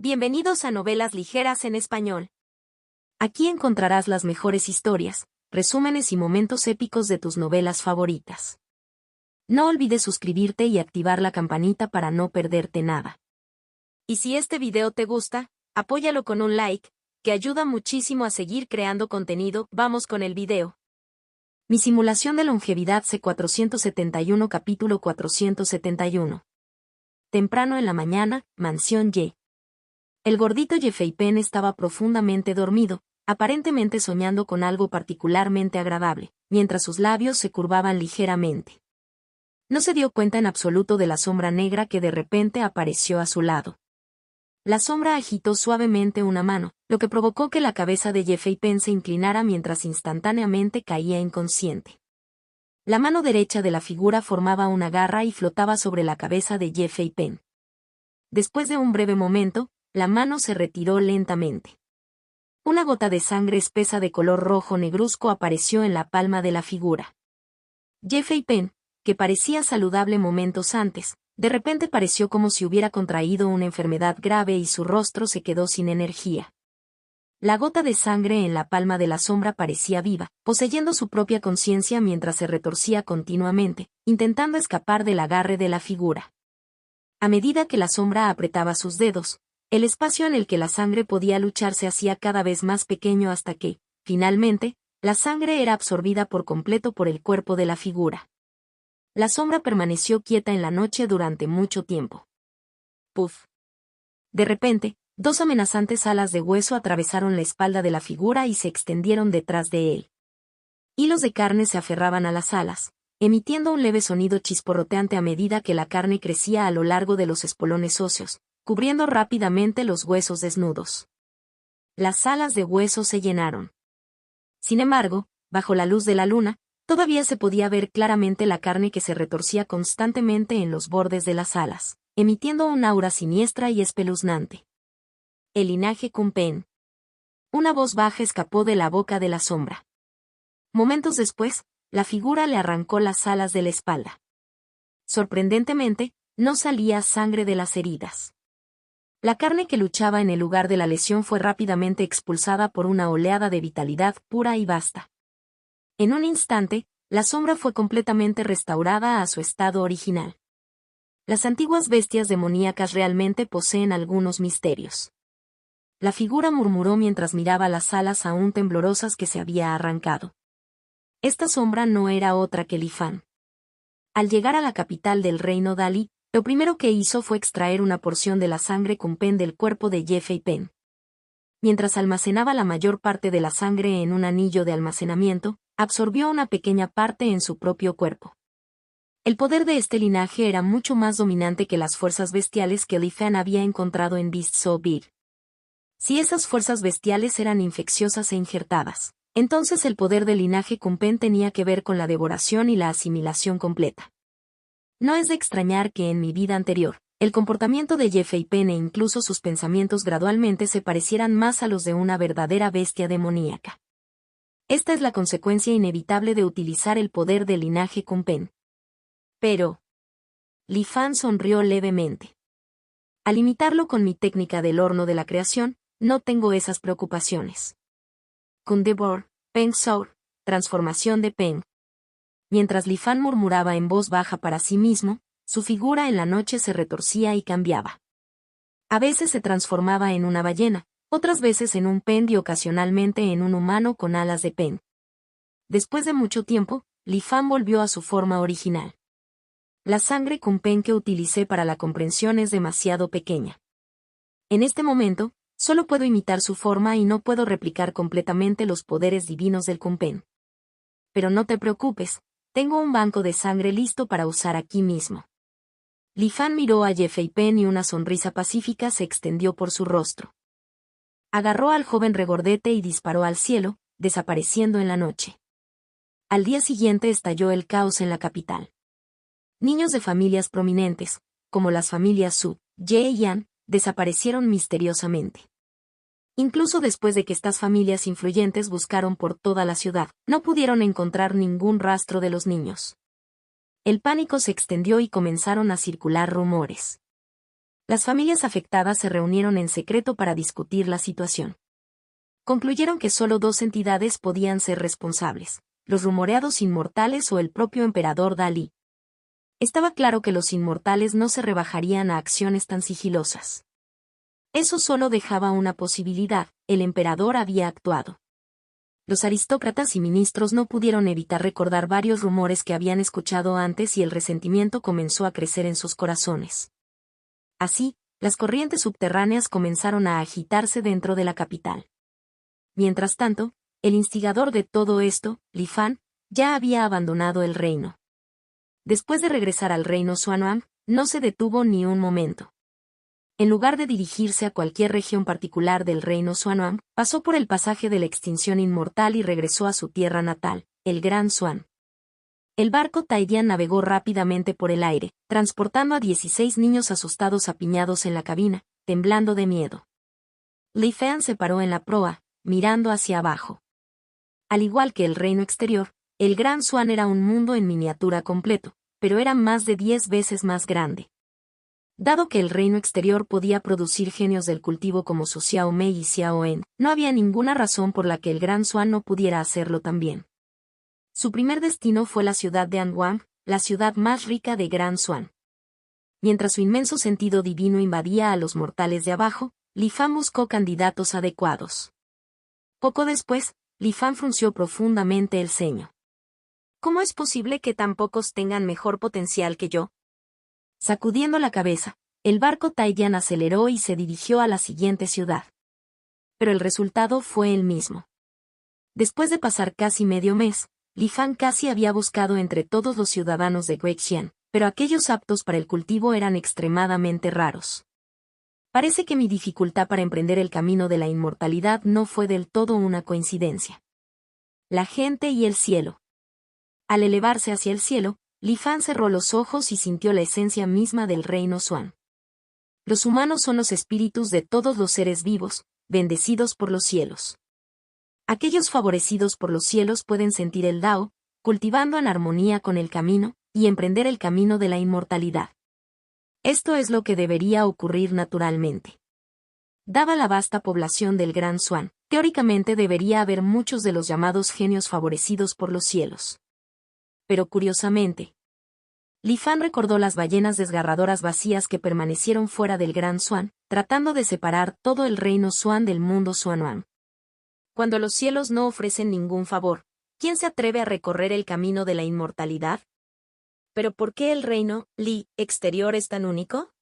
Bienvenidos a Novelas Ligeras en Español. Aquí encontrarás las mejores historias, resúmenes y momentos épicos de tus novelas favoritas. No olvides suscribirte y activar la campanita para no perderte nada. Y si este video te gusta, apóyalo con un like, que ayuda muchísimo a seguir creando contenido. Vamos con el video. Mi simulación de longevidad C471 capítulo 471. Temprano en la mañana, Mansión Y. El gordito Jeffrey Penn estaba profundamente dormido, aparentemente soñando con algo particularmente agradable, mientras sus labios se curvaban ligeramente. No se dio cuenta en absoluto de la sombra negra que de repente apareció a su lado. La sombra agitó suavemente una mano, lo que provocó que la cabeza de Jeffrey Penn se inclinara mientras instantáneamente caía inconsciente. La mano derecha de la figura formaba una garra y flotaba sobre la cabeza de Jeffrey Penn. Después de un breve momento, la mano se retiró lentamente. Una gota de sangre espesa de color rojo negruzco apareció en la palma de la figura. Jeffrey Penn, que parecía saludable momentos antes, de repente pareció como si hubiera contraído una enfermedad grave y su rostro se quedó sin energía. La gota de sangre en la palma de la sombra parecía viva, poseyendo su propia conciencia mientras se retorcía continuamente, intentando escapar del agarre de la figura. A medida que la sombra apretaba sus dedos, el espacio en el que la sangre podía luchar se hacía cada vez más pequeño hasta que, finalmente, la sangre era absorbida por completo por el cuerpo de la figura. La sombra permaneció quieta en la noche durante mucho tiempo. Puff. De repente, dos amenazantes alas de hueso atravesaron la espalda de la figura y se extendieron detrás de él. Hilos de carne se aferraban a las alas, emitiendo un leve sonido chisporroteante a medida que la carne crecía a lo largo de los espolones óseos, cubriendo rápidamente los huesos desnudos. Las alas de hueso se llenaron. Sin embargo, bajo la luz de la luna, todavía se podía ver claramente la carne que se retorcía constantemente en los bordes de las alas, emitiendo un aura siniestra y espeluznante. El linaje Kumpen. Una voz baja escapó de la boca de la sombra. Momentos después, la figura le arrancó las alas de la espalda. Sorprendentemente, no salía sangre de las heridas. La carne que luchaba en el lugar de la lesión fue rápidamente expulsada por una oleada de vitalidad pura y vasta. En un instante, la sombra fue completamente restaurada a su estado original. Las antiguas bestias demoníacas realmente poseen algunos misterios. La figura murmuró mientras miraba las alas aún temblorosas que se había arrancado. Esta sombra no era otra que Lifan. Al llegar a la capital del reino Dali, lo primero que hizo fue extraer una porción de la sangre Kumpen del cuerpo de Jeffrey Penn. Mientras almacenaba la mayor parte de la sangre en un anillo de almacenamiento, absorbió una pequeña parte en su propio cuerpo. El poder de este linaje era mucho más dominante que las fuerzas bestiales que Lifan había encontrado en Beast So Big. Si esas fuerzas bestiales eran infecciosas e injertadas, entonces el poder del linaje Kumpen tenía que ver con la devoración y la asimilación completa. No es de extrañar que en mi vida anterior, el comportamiento de Jeffrey Penn e incluso sus pensamientos gradualmente se parecieran más a los de una verdadera bestia demoníaca. Esta es la consecuencia inevitable de utilizar el poder del linaje Kumpen. Pero Lifan sonrió levemente. Al imitarlo con mi técnica del horno de la creación, no tengo esas preocupaciones. Kundebor, Peng Sour, transformación de Peng. Mientras Lifan murmuraba en voz baja para sí mismo, su figura en la noche se retorcía y cambiaba. A veces se transformaba en una ballena, otras veces en un Peng y ocasionalmente en un humano con alas de Peng. Después de mucho tiempo, Lifan volvió a su forma original. La sangre Kumpen que utilicé para la comprensión es demasiado pequeña. En este momento, solo puedo imitar su forma y no puedo replicar completamente los poderes divinos del Kumpen. Pero no te preocupes. Tengo un banco de sangre listo para usar aquí mismo. Lifan miró a Jeffrey Penn y una sonrisa pacífica se extendió por su rostro. Agarró al joven regordete y disparó al cielo, desapareciendo en la noche. Al día siguiente estalló el caos en la capital. Niños de familias prominentes, como las familias Su, Ye y Yan, desaparecieron misteriosamente. Incluso después de que estas familias influyentes buscaron por toda la ciudad, no pudieron encontrar ningún rastro de los niños. El pánico se extendió y comenzaron a circular rumores. Las familias afectadas se reunieron en secreto para discutir la situación. Concluyeron que solo dos entidades podían ser responsables: los rumoreados inmortales o el propio emperador Dalí. Estaba claro que los inmortales no se rebajarían a acciones tan sigilosas. Eso solo dejaba una posibilidad: el emperador había actuado. Los aristócratas y ministros no pudieron evitar recordar varios rumores que habían escuchado antes y el resentimiento comenzó a crecer en sus corazones. Así, las corrientes subterráneas comenzaron a agitarse dentro de la capital. Mientras tanto, el instigador de todo esto, Li Fan, ya había abandonado el reino. Después de regresar al reino Xuanwang, no se detuvo ni un momento. En lugar de dirigirse a cualquier región particular del reino Xuanwang, pasó por el pasaje de la extinción inmortal y regresó a su tierra natal, el Gran Xuan. El barco Taidian navegó rápidamente por el aire, transportando a 16 niños asustados apiñados en la cabina, temblando de miedo. Li Fan se paró en la proa, mirando hacia abajo. Al igual que el reino exterior, el Gran Xuan era un mundo en miniatura completo, pero era más de 10 veces más grande. Dado que el reino exterior podía producir genios del cultivo como Su Xiao Mei y Xiao En, no había ninguna razón por la que el Gran Xuan no pudiera hacerlo también. Su primer destino fue la ciudad de Anhuang, la ciudad más rica de Gran Xuan. Mientras su inmenso sentido divino invadía a los mortales de abajo, Li Fan buscó candidatos adecuados. Poco después, Li Fan frunció profundamente el ceño. ¿Cómo es posible que tan pocos tengan mejor potencial que yo? Sacudiendo la cabeza, el barco Taidian aceleró y se dirigió a la siguiente ciudad. Pero el resultado fue el mismo. Después de pasar casi medio mes, Li Fan casi había buscado entre todos los ciudadanos de Guixian, pero aquellos aptos para el cultivo eran extremadamente raros. Parece que mi dificultad para emprender el camino de la inmortalidad no fue del todo una coincidencia. La gente y el cielo. Al elevarse hacia el cielo, Li Fan cerró los ojos y sintió la esencia misma del reino Xuan. Los humanos son los espíritus de todos los seres vivos, bendecidos por los cielos. Aquellos favorecidos por los cielos pueden sentir el Dao, cultivando en armonía con el camino, y emprender el camino de la inmortalidad. Esto es lo que debería ocurrir naturalmente. Dada la vasta población del Gran Xuan, teóricamente debería haber muchos de los llamados genios favorecidos por los cielos. Pero curiosamente, Li Fan recordó las ballenas desgarradoras vacías que permanecieron fuera del Gran Xuan, tratando de separar todo el reino Xuan del mundo Xuanwang. Cuando los cielos no ofrecen ningún favor, ¿quién se atreve a recorrer el camino de la inmortalidad? ¿Pero por qué el reino, Li, exterior es tan único?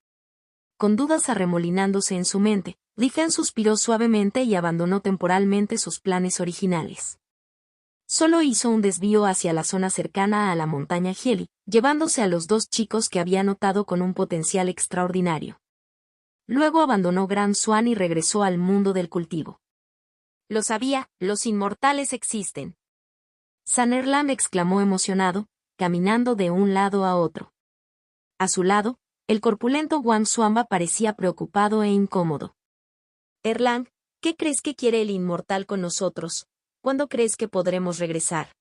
Con dudas arremolinándose en su mente, Li Fan suspiró suavemente y abandonó temporalmente sus planes originales. Solo hizo un desvío hacia la zona cercana a la montaña Hieli, llevándose a los dos chicos que había notado con un potencial extraordinario. Luego abandonó Gran Xuan y regresó al mundo del cultivo. Lo sabía, los inmortales existen. San Erland exclamó emocionado, caminando de un lado a otro. A su lado, el corpulento Wang Xuanba parecía preocupado e incómodo. Erlang, ¿qué crees que quiere el inmortal con nosotros? ¿Cuándo crees que podremos regresar?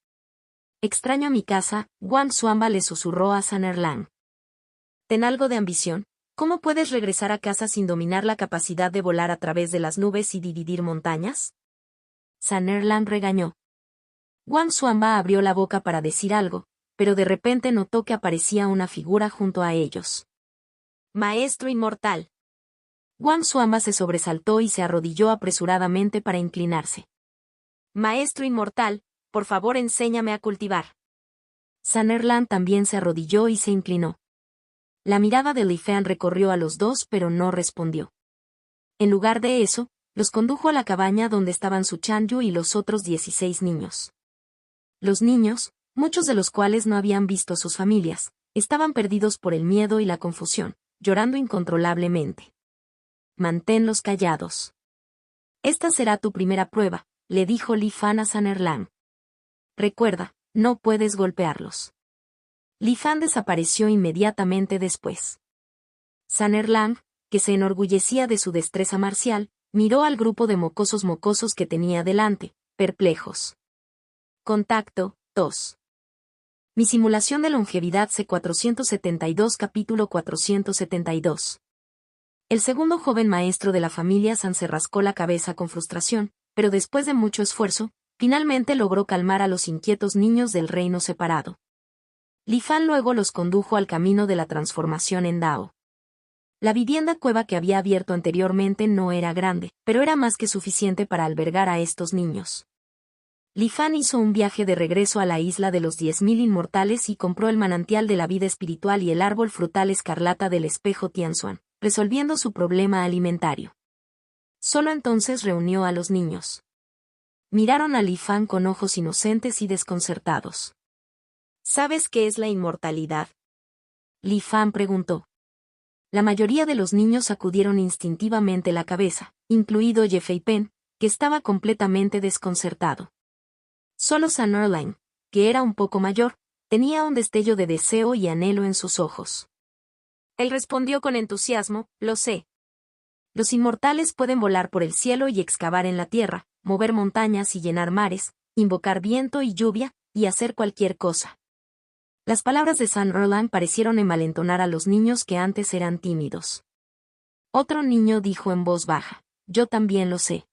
Extraño a mi casa, Wang Xuanba le susurró a San Erlang. Ten algo de ambición. ¿Cómo puedes regresar a casa sin dominar la capacidad de volar a través de las nubes y dividir montañas? San Erlang regañó. Wang Xuanba abrió la boca para decir algo, pero de repente notó que aparecía una figura junto a ellos. Maestro inmortal. Wang Xuanba se sobresaltó y se arrodilló apresuradamente para inclinarse. Maestro inmortal, por favor enséñame a cultivar. San Erland también se arrodilló y se inclinó. La mirada de Li Fan recorrió a los dos pero no respondió. En lugar de eso, los condujo a la cabaña donde estaban Su Chanyu y los otros 16 niños. Los niños, muchos de los cuales no habían visto a sus familias, estaban perdidos por el miedo y la confusión, llorando incontrolablemente. Manténlos callados. Esta será tu primera prueba, le dijo Li Fan a San Erlang. Recuerda, no puedes golpearlos. Li Fan desapareció inmediatamente después. San Erlang, que se enorgullecía de su destreza marcial, miró al grupo de mocosos que tenía delante, perplejos. Contacto, tos. Mi simulación de longevidad C472 capítulo 472. El segundo joven maestro de la familia San se rascó la cabeza con frustración, pero después de mucho esfuerzo, finalmente logró calmar a los inquietos niños del reino separado. Li Fan luego los condujo al camino de la transformación en Dao. La vivienda cueva que había abierto anteriormente no era grande, pero era más que suficiente para albergar a estos niños. Li Fan hizo un viaje de regreso a la isla de los 10.000 inmortales y compró el manantial de la vida espiritual y el árbol frutal escarlata del espejo Tianzuan, resolviendo su problema alimentario. Solo entonces reunió a los niños. Miraron a Li Fan con ojos inocentes y desconcertados. ¿Sabes qué es la inmortalidad? Li Fan preguntó. La mayoría de los niños sacudieron instintivamente la cabeza, incluido Ye Feipen, que estaba completamente desconcertado. Solo San Erlang, que era un poco mayor, tenía un destello de deseo y anhelo en sus ojos. Él respondió con entusiasmo, lo sé. Los inmortales pueden volar por el cielo y excavar en la tierra, mover montañas y llenar mares, invocar viento y lluvia, y hacer cualquier cosa. Las palabras de San Erlang parecieron envalentonar a los niños que antes eran tímidos. Otro niño dijo en voz baja, yo también lo sé.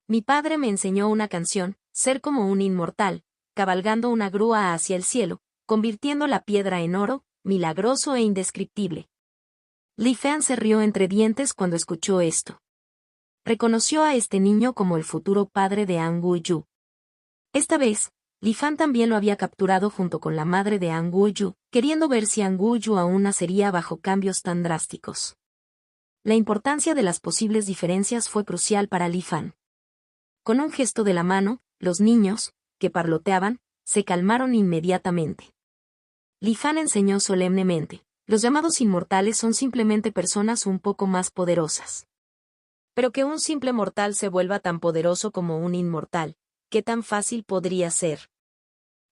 Mi padre me enseñó una canción, ser como un inmortal, cabalgando una grúa hacia el cielo, convirtiendo la piedra en oro, milagroso e indescriptible. Li Fan se rió entre dientes cuando escuchó esto. Reconoció a este niño como el futuro padre de An Guyu. Esta vez, Li Fan también lo había capturado junto con la madre de An Guyu, queriendo ver si An Guyu aún nacería bajo cambios tan drásticos. La importancia de las posibles diferencias fue crucial para Li Fan. Con un gesto de la mano, los niños, que parloteaban, se calmaron inmediatamente. Li Fan enseñó solemnemente, los llamados inmortales son simplemente personas un poco más poderosas. Pero que un simple mortal se vuelva tan poderoso como un inmortal, ¿qué tan fácil podría ser?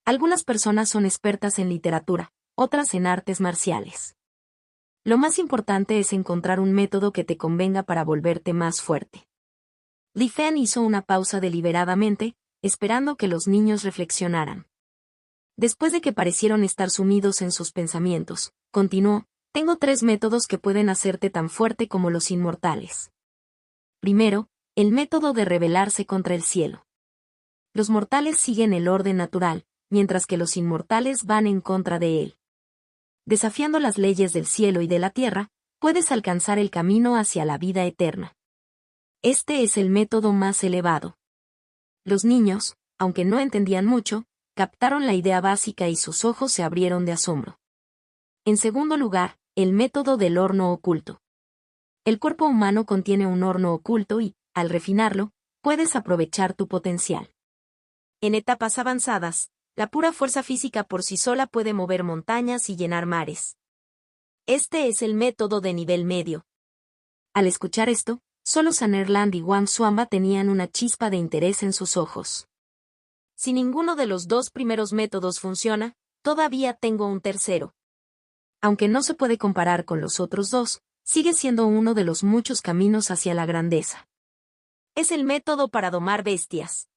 Algunas personas son expertas en literatura, otras en artes marciales. Lo más importante es encontrar un método que te convenga para volverte más fuerte. Li Fan hizo una pausa deliberadamente, esperando que los niños reflexionaran. Después de que parecieron estar sumidos en sus pensamientos, continuó, tengo 3 métodos que pueden hacerte tan fuerte como los inmortales. Primero, el método de rebelarse contra el cielo. Los mortales siguen el orden natural, mientras que los inmortales van en contra de él. Desafiando las leyes del cielo y de la tierra, puedes alcanzar el camino hacia la vida eterna. Este es el método más elevado. Los niños, aunque no entendían mucho, captaron la idea básica y sus ojos se abrieron de asombro. En segundo lugar, el método del horno oculto. El cuerpo humano contiene un horno oculto y, al refinarlo, puedes aprovechar tu potencial. En etapas avanzadas, la pura fuerza física por sí sola puede mover montañas y llenar mares. Este es el método de nivel medio. Al escuchar esto, solo San Erlang y Wang Xuanba tenían una chispa de interés en sus ojos. Si ninguno de los 2 primeros métodos funciona, todavía tengo un tercero. Aunque no se puede comparar con los otros 2, sigue siendo uno de los muchos caminos hacia la grandeza. Es el método para domar bestias.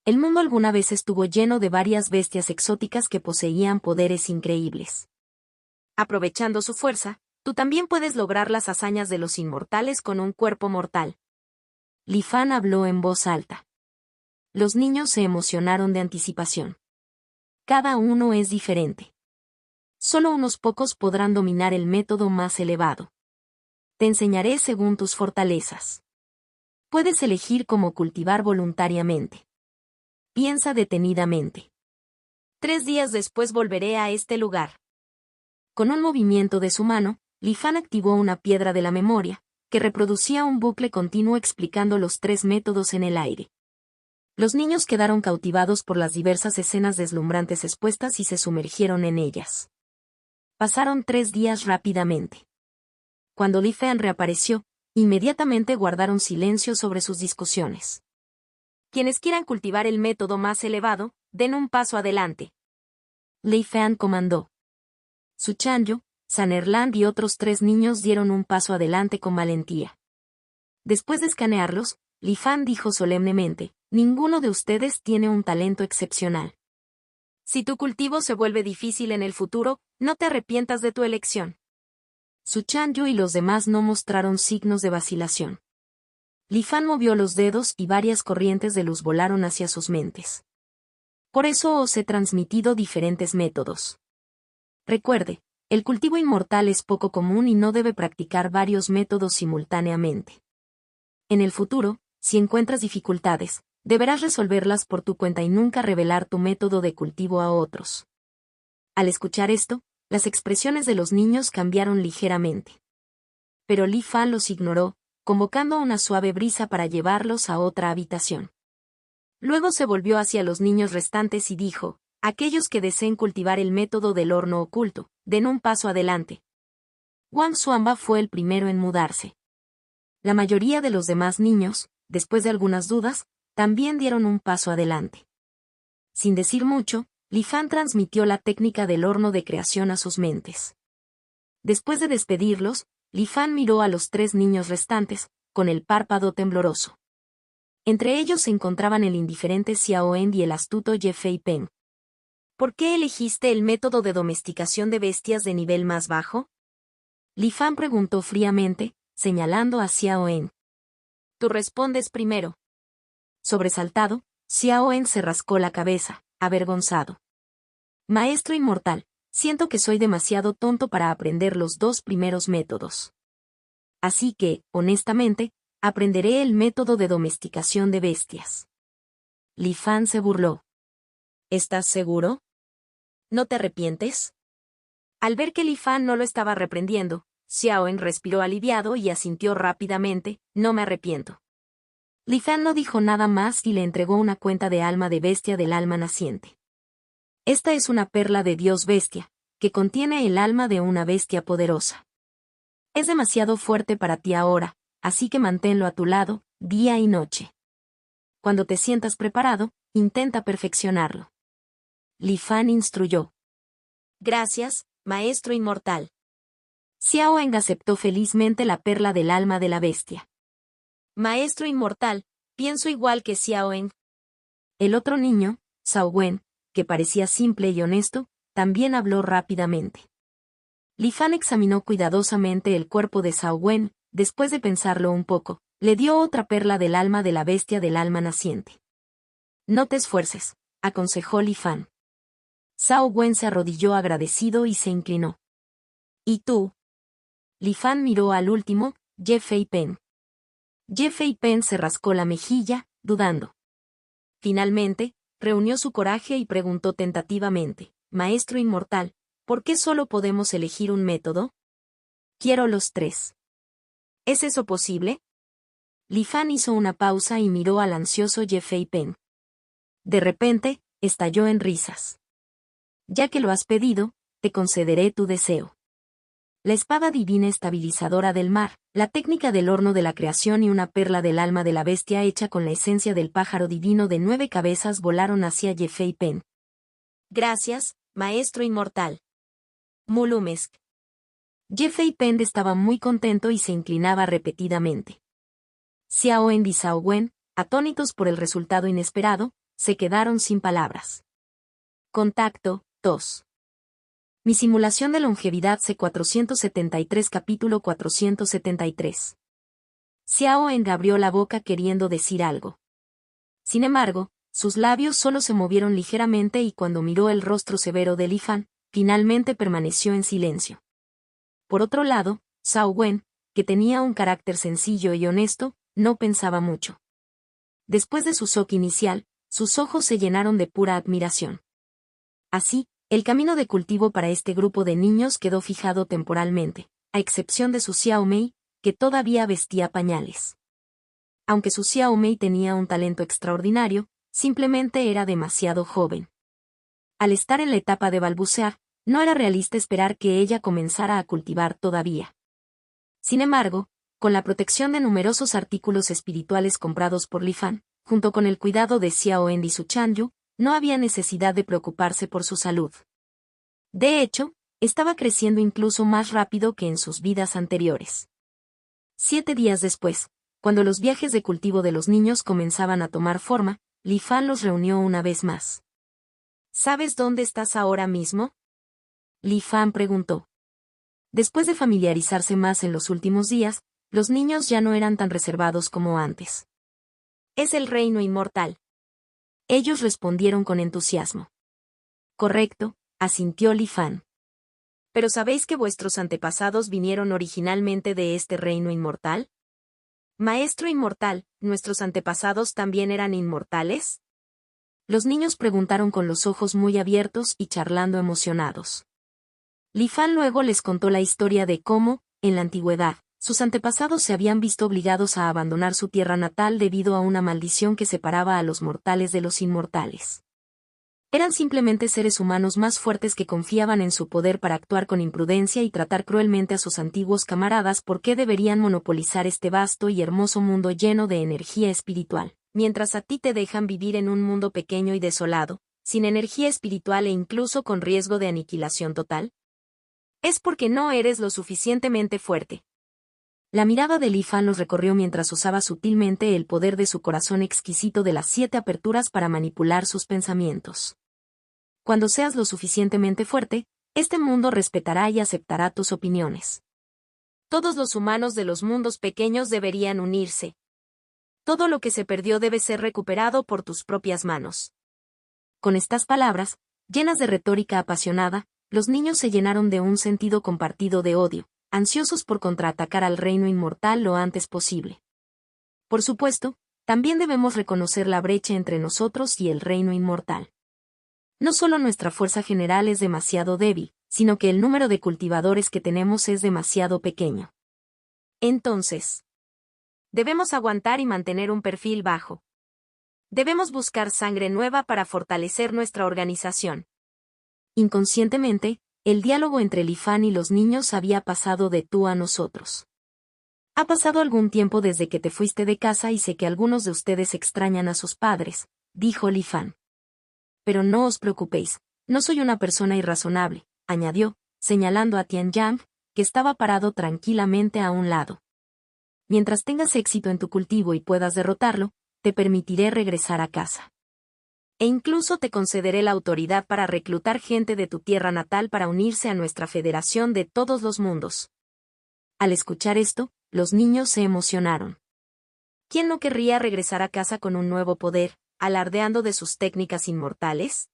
El mundo alguna vez estuvo lleno de varias bestias exóticas que poseían poderes increíbles. Aprovechando su fuerza, tú también puedes lograr las hazañas de los inmortales con un cuerpo mortal. Li Fan habló en voz alta. Los niños se emocionaron de anticipación. Cada uno es diferente. Solo unos pocos podrán dominar el método más elevado. Te enseñaré según tus fortalezas. Puedes elegir cómo cultivar voluntariamente. Piensa detenidamente. 3 días después volveré a este lugar. Con un movimiento de su mano, Li Fan activó una piedra de la memoria, que reproducía un bucle continuo explicando los 3 métodos en el aire. Los niños quedaron cautivados por las diversas escenas deslumbrantes expuestas y se sumergieron en ellas. Pasaron 3 días rápidamente. Cuando Li Fan reapareció, inmediatamente guardaron silencio sobre sus discusiones. Quienes quieran cultivar el método más elevado, den un paso adelante. Li Fan comandó. Su Chanyu, San Erlang y otros 3 niños dieron un paso adelante con valentía. Después de escanearlos, Li Fan dijo solemnemente, ninguno de ustedes tiene un talento excepcional. Si tu cultivo se vuelve difícil en el futuro, no te arrepientas de tu elección. Su Chanyu y los demás no mostraron signos de vacilación. Li Fan movió los dedos y varias corrientes de luz volaron hacia sus mentes. Por eso os he transmitido diferentes métodos. Recuerde, el cultivo inmortal es poco común y no debe practicar varios métodos simultáneamente. En el futuro, si encuentras dificultades, deberás resolverlas por tu cuenta y nunca revelar tu método de cultivo a otros. Al escuchar esto, las expresiones de los niños cambiaron ligeramente. Pero Li Fan los ignoró, convocando una suave brisa para llevarlos a otra habitación. Luego se volvió hacia los niños restantes y dijo: aquellos que deseen cultivar el método del horno oculto, den un paso adelante. Wang Xuanba fue el primero en mudarse. La mayoría de los demás niños, después de algunas dudas, también dieron un paso adelante. Sin decir mucho, Li Fan transmitió la técnica del horno de creación a sus mentes. Después de despedirlos, Li Fan miró a los 3 niños restantes, con el párpado tembloroso. Entre ellos se encontraban el indiferente Xiao En y el astuto Ye Fei Peng. ¿Por qué elegiste el método de domesticación de bestias de nivel más bajo? Li Fan preguntó fríamente, señalando a Xiao En. Tú respondes primero. Sobresaltado, Xiao En se rascó la cabeza, avergonzado. Maestro inmortal, siento que soy demasiado tonto para aprender los 2 primeros métodos. Así que, honestamente, aprenderé el método de domesticación de bestias. Li Fan se burló. ¿Estás seguro? ¿No te arrepientes? Al ver que Li Fan no lo estaba reprendiendo, Xiao En respiró aliviado y asintió rápidamente: no me arrepiento. Li Fan no dijo nada más y le entregó una cuenta de alma de bestia del alma naciente. Esta es una perla de Dios bestia, que contiene el alma de una bestia poderosa. Es demasiado fuerte para ti ahora, así que manténlo a tu lado, día y noche. Cuando te sientas preparado, intenta perfeccionarlo. Li Fan instruyó. Gracias, maestro inmortal. Xiao En aceptó felizmente la perla del alma de la bestia. Maestro inmortal, pienso igual que Xiao En. El otro niño, Zhao Wen, que parecía simple y honesto, también habló rápidamente. Li Fan examinó cuidadosamente el cuerpo de Zhao Wen, después de pensarlo un poco, le dio otra perla del alma de la bestia del alma naciente. No te esfuerces, aconsejó Li Fan. Zhao Wen se arrodilló agradecido y se inclinó. ¿Y tú? Li Fan miró al último, Ye Fei Peng. Ye Fei Peng se rascó la mejilla, dudando. Finalmente, reunió su coraje y preguntó tentativamente: Maestro inmortal, ¿por qué solo podemos elegir un método? Quiero los 3. ¿Es eso posible? Li Fan hizo una pausa y miró al ansioso Ye Fei Peng. De repente, estalló en risas. Ya que lo has pedido, te concederé tu deseo. La espada divina estabilizadora del mar, la técnica del horno de la creación y una perla del alma de la bestia hecha con la esencia del pájaro divino de 9 cabezas volaron hacia Ye Fei Peng. Gracias, maestro inmortal. Mulumesk. Ye Fei Peng estaba muy contento y se inclinaba repetidamente. Xiao En y Zhao Wen, atónitos por el resultado inesperado, se quedaron sin palabras. Contacto 2. Mi simulación de longevidad C473 capítulo 473. Xiao En abrió la boca queriendo decir algo. Sin embargo, sus labios solo se movieron ligeramente y cuando miró el rostro severo de Li Fan, finalmente permaneció en silencio. Por otro lado, Zhao Wen, que tenía un carácter sencillo y honesto, no pensaba mucho. Después de su shock inicial, sus ojos se llenaron de pura admiración. Así, el camino de cultivo para este grupo de niños quedó fijado temporalmente, a excepción de su Xiao Mei, que todavía vestía pañales. Aunque su Xiao Mei tenía un talento extraordinario, simplemente era demasiado joven. Al estar en la etapa de balbucear, no era realista esperar que ella comenzara a cultivar todavía. Sin embargo, con la protección de numerosos artículos espirituales comprados por Li Fan, junto con el cuidado de Xiao En y su Chanyu, no había necesidad de preocuparse por su salud. De hecho, estaba creciendo incluso más rápido que en sus vidas anteriores. 7 días después, cuando los viajes de cultivo de los niños comenzaban a tomar forma, Li Fan los reunió una vez más. ¿Sabes dónde estás ahora mismo? Li Fan preguntó. Después de familiarizarse más en los últimos días, los niños ya no eran tan reservados como antes. Es el reino inmortal. Ellos respondieron con entusiasmo. Correcto, asintió Li Fan. ¿Pero sabéis que vuestros antepasados vinieron originalmente de este reino inmortal? Maestro inmortal, ¿nuestros antepasados también eran inmortales? Los niños preguntaron con los ojos muy abiertos y charlando emocionados. Li Fan luego les contó la historia de cómo, en la antigüedad, sus antepasados se habían visto obligados a abandonar su tierra natal debido a una maldición que separaba a los mortales de los inmortales. Eran simplemente seres humanos más fuertes que confiaban en su poder para actuar con imprudencia y tratar cruelmente a sus antiguos camaradas porque deberían monopolizar este vasto y hermoso mundo lleno de energía espiritual, mientras a ti te dejan vivir en un mundo pequeño y desolado, sin energía espiritual e incluso con riesgo de aniquilación total. Es porque no eres lo suficientemente fuerte. La mirada de Li Fan los recorrió mientras usaba sutilmente el poder de su corazón exquisito de las 7 aperturas para manipular sus pensamientos. Cuando seas lo suficientemente fuerte, este mundo respetará y aceptará tus opiniones. Todos los humanos de los mundos pequeños deberían unirse. Todo lo que se perdió debe ser recuperado por tus propias manos. Con estas palabras, llenas de retórica apasionada, los niños se llenaron de un sentido compartido de odio, ansiosos por contraatacar al reino inmortal lo antes posible. Por supuesto, también debemos reconocer la brecha entre nosotros y el reino inmortal. No solo nuestra fuerza general es demasiado débil, sino que el número de cultivadores que tenemos es demasiado pequeño. Entonces, debemos aguantar y mantener un perfil bajo. Debemos buscar sangre nueva para fortalecer nuestra organización. Inconscientemente, el diálogo entre Li Fan y los niños había pasado de tú a nosotros. Ha pasado algún tiempo desde que te fuiste de casa y sé que algunos de ustedes extrañan a sus padres, dijo Li Fan. Pero no os preocupéis, no soy una persona irrazonable, añadió, señalando a Tian Yang, que estaba parado tranquilamente a un lado. Mientras tengas éxito en tu cultivo y puedas derrotarlo, te permitiré regresar a casa. E incluso te concederé la autoridad para reclutar gente de tu tierra natal para unirse a nuestra Federación de todos los mundos. Al escuchar esto, los niños se emocionaron. ¿Quién no querría regresar a casa con un nuevo poder, alardeando de sus técnicas inmortales?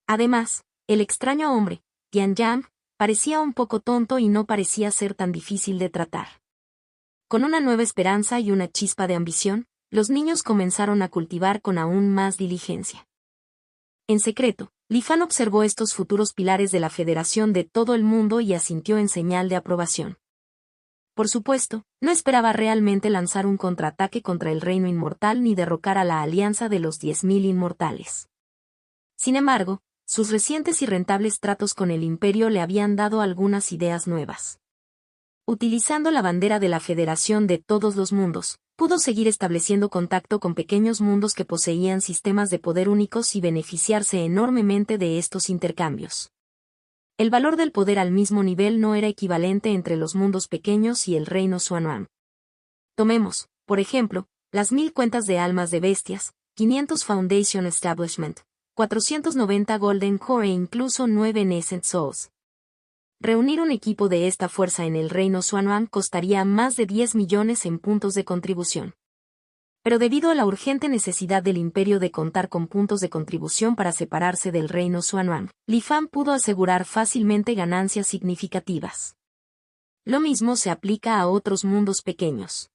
Además, el extraño hombre, Tian Yang, parecía un poco tonto y no parecía ser tan difícil de tratar. Con una nueva esperanza y una chispa de ambición, los niños comenzaron a cultivar con aún más diligencia. En secreto, Li Fan observó estos futuros pilares de la Federación de todo el mundo y asintió en señal de aprobación. Por supuesto, no esperaba realmente lanzar un contraataque contra el reino inmortal ni derrocar a la alianza de los 10.000 inmortales. Sin embargo, sus recientes y rentables tratos con el imperio le habían dado algunas ideas nuevas. Utilizando la bandera de la Federación de todos los mundos, pudo seguir estableciendo contacto con pequeños mundos que poseían sistemas de poder únicos y beneficiarse enormemente de estos intercambios. El valor del poder al mismo nivel no era equivalente entre los mundos pequeños y el reino Xuanhuang. Tomemos, por ejemplo, las 1000 cuentas de almas de bestias, 500 Foundation Establishment, 490 Golden Core e incluso 9 Nascent Souls. Reunir un equipo de esta fuerza en el reino Xuanhuang costaría más de 10 millones en puntos de contribución. Pero debido a la urgente necesidad del imperio de contar con puntos de contribución para separarse del reino Xuanhuang, Li Fan pudo asegurar fácilmente ganancias significativas. Lo mismo se aplica a otros mundos pequeños.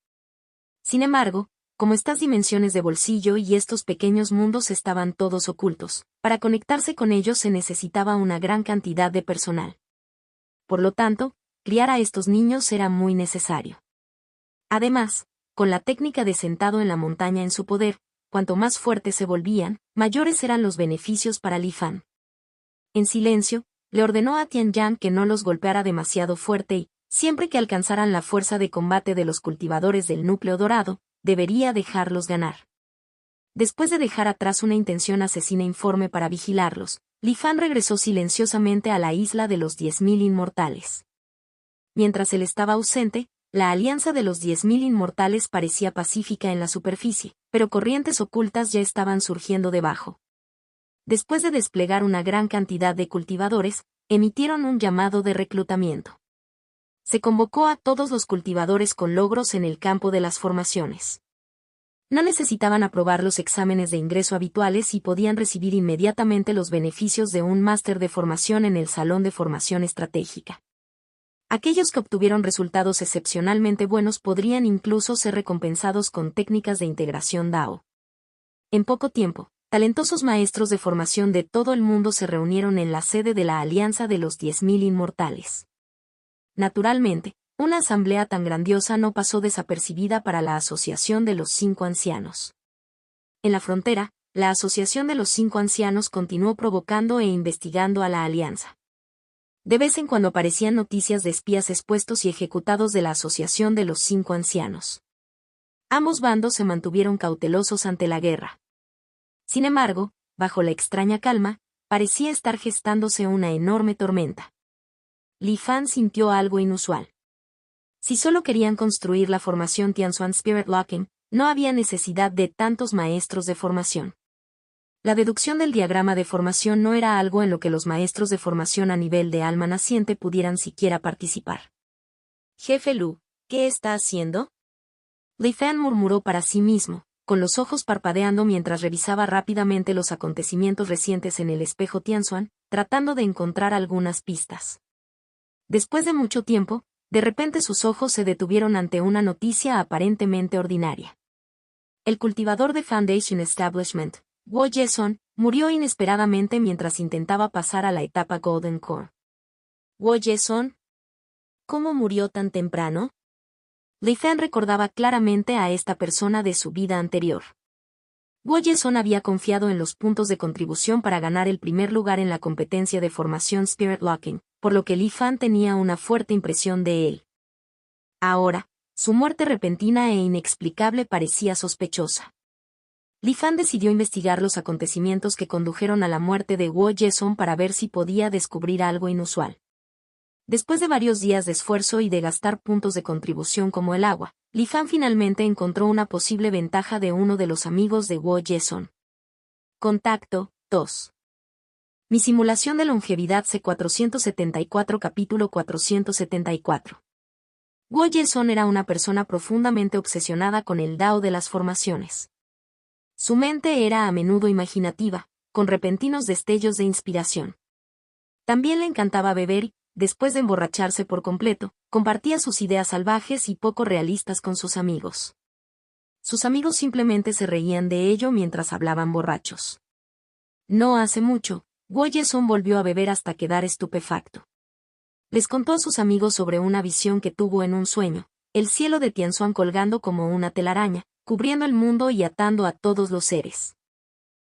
Sin embargo, como estas dimensiones de bolsillo y estos pequeños mundos estaban todos ocultos, para conectarse con ellos se necesitaba una gran cantidad de personal. Por lo tanto, criar a estos niños era muy necesario. Además, con la técnica de sentado en la montaña en su poder, cuanto más fuertes se volvían, mayores eran los beneficios para Li Fan. En silencio, le ordenó a Tian Yang que no los golpeara demasiado fuerte y, siempre que alcanzaran la fuerza de combate de los cultivadores del núcleo dorado, debería dejarlos ganar. Después de dejar atrás una intención asesina informe para vigilarlos, Li Fan regresó silenciosamente a la isla de los 10.000 inmortales. Mientras él estaba ausente, la alianza de los 10.000 inmortales parecía pacífica en la superficie, pero corrientes ocultas ya estaban surgiendo debajo. Después de desplegar una gran cantidad de cultivadores, emitieron un llamado de reclutamiento. Se convocó a todos los cultivadores con logros en el campo de las formaciones. No necesitaban aprobar los exámenes de ingreso habituales y podían recibir inmediatamente los beneficios de un máster de formación en el Salón de Formación Estratégica. Aquellos que obtuvieron resultados excepcionalmente buenos podrían incluso ser recompensados con técnicas de integración DAO. En poco tiempo, talentosos maestros de formación de todo el mundo se reunieron en la sede de la Alianza de los 10.000 Inmortales. Naturalmente, una asamblea tan grandiosa no pasó desapercibida para la Asociación de los 5 Ancianos. En la frontera, la Asociación de los 5 Ancianos continuó provocando e investigando a la Alianza. De vez en cuando aparecían noticias de espías expuestos y ejecutados de la Asociación de los 5 Ancianos. Ambos bandos se mantuvieron cautelosos ante la guerra. Sin embargo, bajo la extraña calma, parecía estar gestándose una enorme tormenta. Li Fan sintió algo inusual. Si solo querían construir la formación Tianzuan Spirit Locking, no había necesidad de tantos maestros de formación. La deducción del diagrama de formación no era algo en lo que los maestros de formación a nivel de alma naciente pudieran siquiera participar. Jefe Lu, ¿qué está haciendo? Li Fan murmuró para sí mismo, con los ojos parpadeando mientras revisaba rápidamente los acontecimientos recientes en el espejo Tianzuan, tratando de encontrar algunas pistas. Después de mucho tiempo, de repente sus ojos se detuvieron ante una noticia aparentemente ordinaria. El cultivador de Foundation Establishment, Guo Yeson, murió inesperadamente mientras intentaba pasar a la etapa Golden Core. Guo Yeson, ¿cómo murió tan temprano? Li Fan recordaba claramente a esta persona de su vida anterior. Guo Yeson había confiado en los puntos de contribución para ganar el primer lugar en la competencia de formación Spirit Locking, por lo que Li Fan tenía una fuerte impresión de él. Ahora, su muerte repentina e inexplicable parecía sospechosa. Li Fan decidió investigar los acontecimientos que condujeron a la muerte de Guo Yeson para ver si podía descubrir algo inusual. Después de varios días de esfuerzo y de gastar puntos de contribución como el agua, Li Fan finalmente encontró una posible ventaja de uno de los amigos de Guo Yeson. Contacto 2. Mi simulación de longevidad C474 capítulo 474. Guo Yeson era una persona profundamente obsesionada con el Dao de las formaciones. Su mente era a menudo imaginativa, con repentinos destellos de inspiración. También le encantaba beber y, después de emborracharse por completo, compartía sus ideas salvajes y poco realistas con sus amigos. Sus amigos simplemente se reían de ello mientras hablaban borrachos. No hace mucho, Guo Yeson volvió a beber hasta quedar estupefacto. Les contó a sus amigos sobre una visión que tuvo en un sueño, el cielo de Tianzuan colgando como una telaraña, cubriendo el mundo y atando a todos los seres.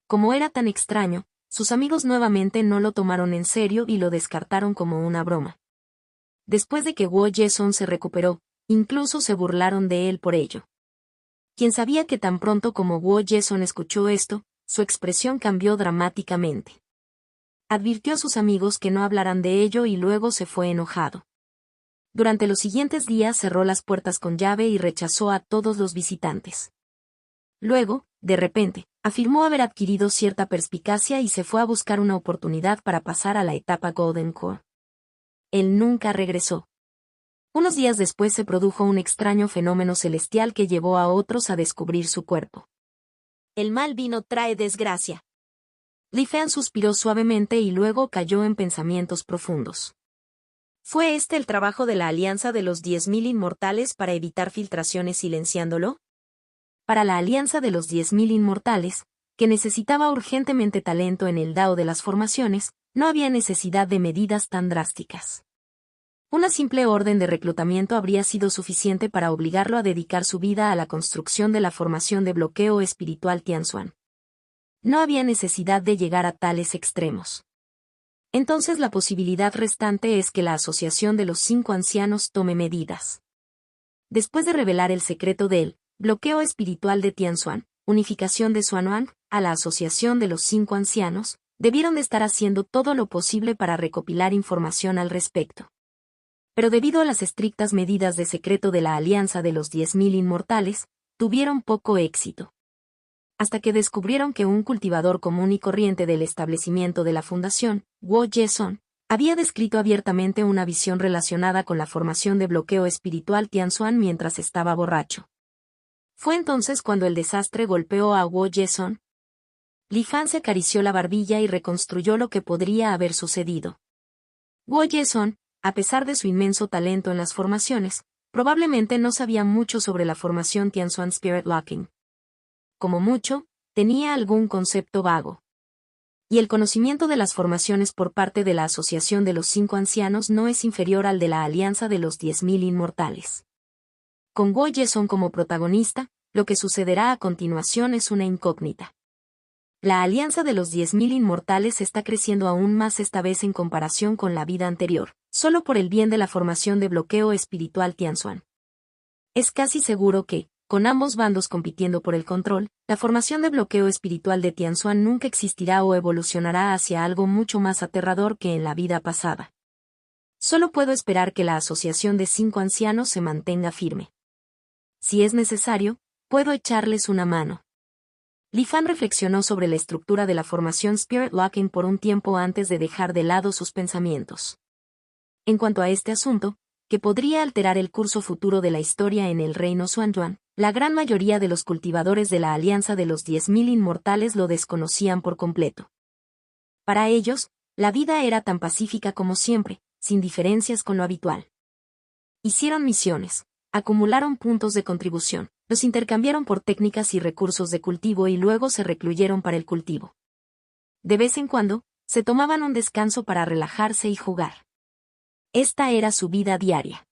Como era tan extraño, sus amigos nuevamente no lo tomaron en serio y lo descartaron como una broma. Después de que Guo Yeson se recuperó, incluso se burlaron de él por ello. Quien sabía que tan pronto como Guo Yeson escuchó esto, su expresión cambió dramáticamente. Advirtió a sus amigos que no hablaran de ello y luego se fue enojado. Durante los siguientes días cerró las puertas con llave y rechazó a todos los visitantes. Luego, de repente, afirmó haber adquirido cierta perspicacia y se fue a buscar una oportunidad para pasar a la etapa Golden Core. Él nunca regresó. Unos días después se produjo un extraño fenómeno celestial que llevó a otros a descubrir su cuerpo. El mal vino trae desgracia. Li Fan suspiró suavemente y luego cayó en pensamientos profundos. ¿Fue este el trabajo de la Alianza de los 10.000 Inmortales para evitar filtraciones silenciándolo? Para la Alianza de los 10.000 Inmortales, que necesitaba urgentemente talento en el Dao de las formaciones, no había necesidad de medidas tan drásticas. Una simple orden de reclutamiento habría sido suficiente para obligarlo a dedicar su vida a la construcción de la formación de bloqueo espiritual Tianzuan. No había necesidad de llegar a tales extremos. Entonces la posibilidad restante es que la Asociación de los 5 Ancianos tome medidas. Después de revelar el secreto del bloqueo espiritual de Tianzuan, unificación de Xuanuan, a la Asociación de los 5 Ancianos, debieron de estar haciendo todo lo posible para recopilar información al respecto. Pero debido a las estrictas medidas de secreto de la Alianza de los 10.000 Inmortales, tuvieron poco éxito. Hasta que descubrieron que un cultivador común y corriente del establecimiento de la fundación, Guo Yeson, Había descrito abiertamente una visión relacionada con la formación de bloqueo espiritual Tianxuan mientras estaba borracho. Fue entonces cuando el desastre golpeó a Guo Yeson. Li Fan se acarició la barbilla y reconstruyó lo que podría haber sucedido. Guo Yeson, a pesar de su inmenso talento en las formaciones, probablemente no sabía mucho sobre la formación Tianxuan Spirit Locking. Como mucho, tenía algún concepto vago. Y el conocimiento de las formaciones por parte de la Asociación de los Cinco Ancianos no es inferior al de la Alianza de los 10.000 Inmortales. Con Guo Yeson como protagonista, lo que sucederá a continuación es una incógnita. La Alianza de los 10.000 Inmortales está creciendo aún más esta vez en comparación con la vida anterior, solo por el bien de la formación de bloqueo espiritual Tianxuan. Es casi seguro que, con ambos bandos compitiendo por el control, la formación de bloqueo espiritual de Tianxuan nunca existirá o evolucionará hacia algo mucho más aterrador que en la vida pasada. Solo puedo esperar que la Asociación de Cinco Ancianos se mantenga firme. Si es necesario, puedo echarles una mano. Li Fan reflexionó sobre la estructura de la formación Spirit Locking por un tiempo antes de dejar de lado sus pensamientos. En cuanto a este asunto, que podría alterar el curso futuro de la historia en el reino Xuanyuan, la gran mayoría de los cultivadores de la Alianza de los 10.000 Inmortales lo desconocían por completo. Para ellos, la vida era tan pacífica como siempre, sin diferencias con lo habitual. Hicieron misiones, acumularon puntos de contribución, los intercambiaron por técnicas y recursos de cultivo y luego se recluyeron para el cultivo. De vez en cuando, se tomaban un descanso para relajarse y jugar. Esta era su vida diaria.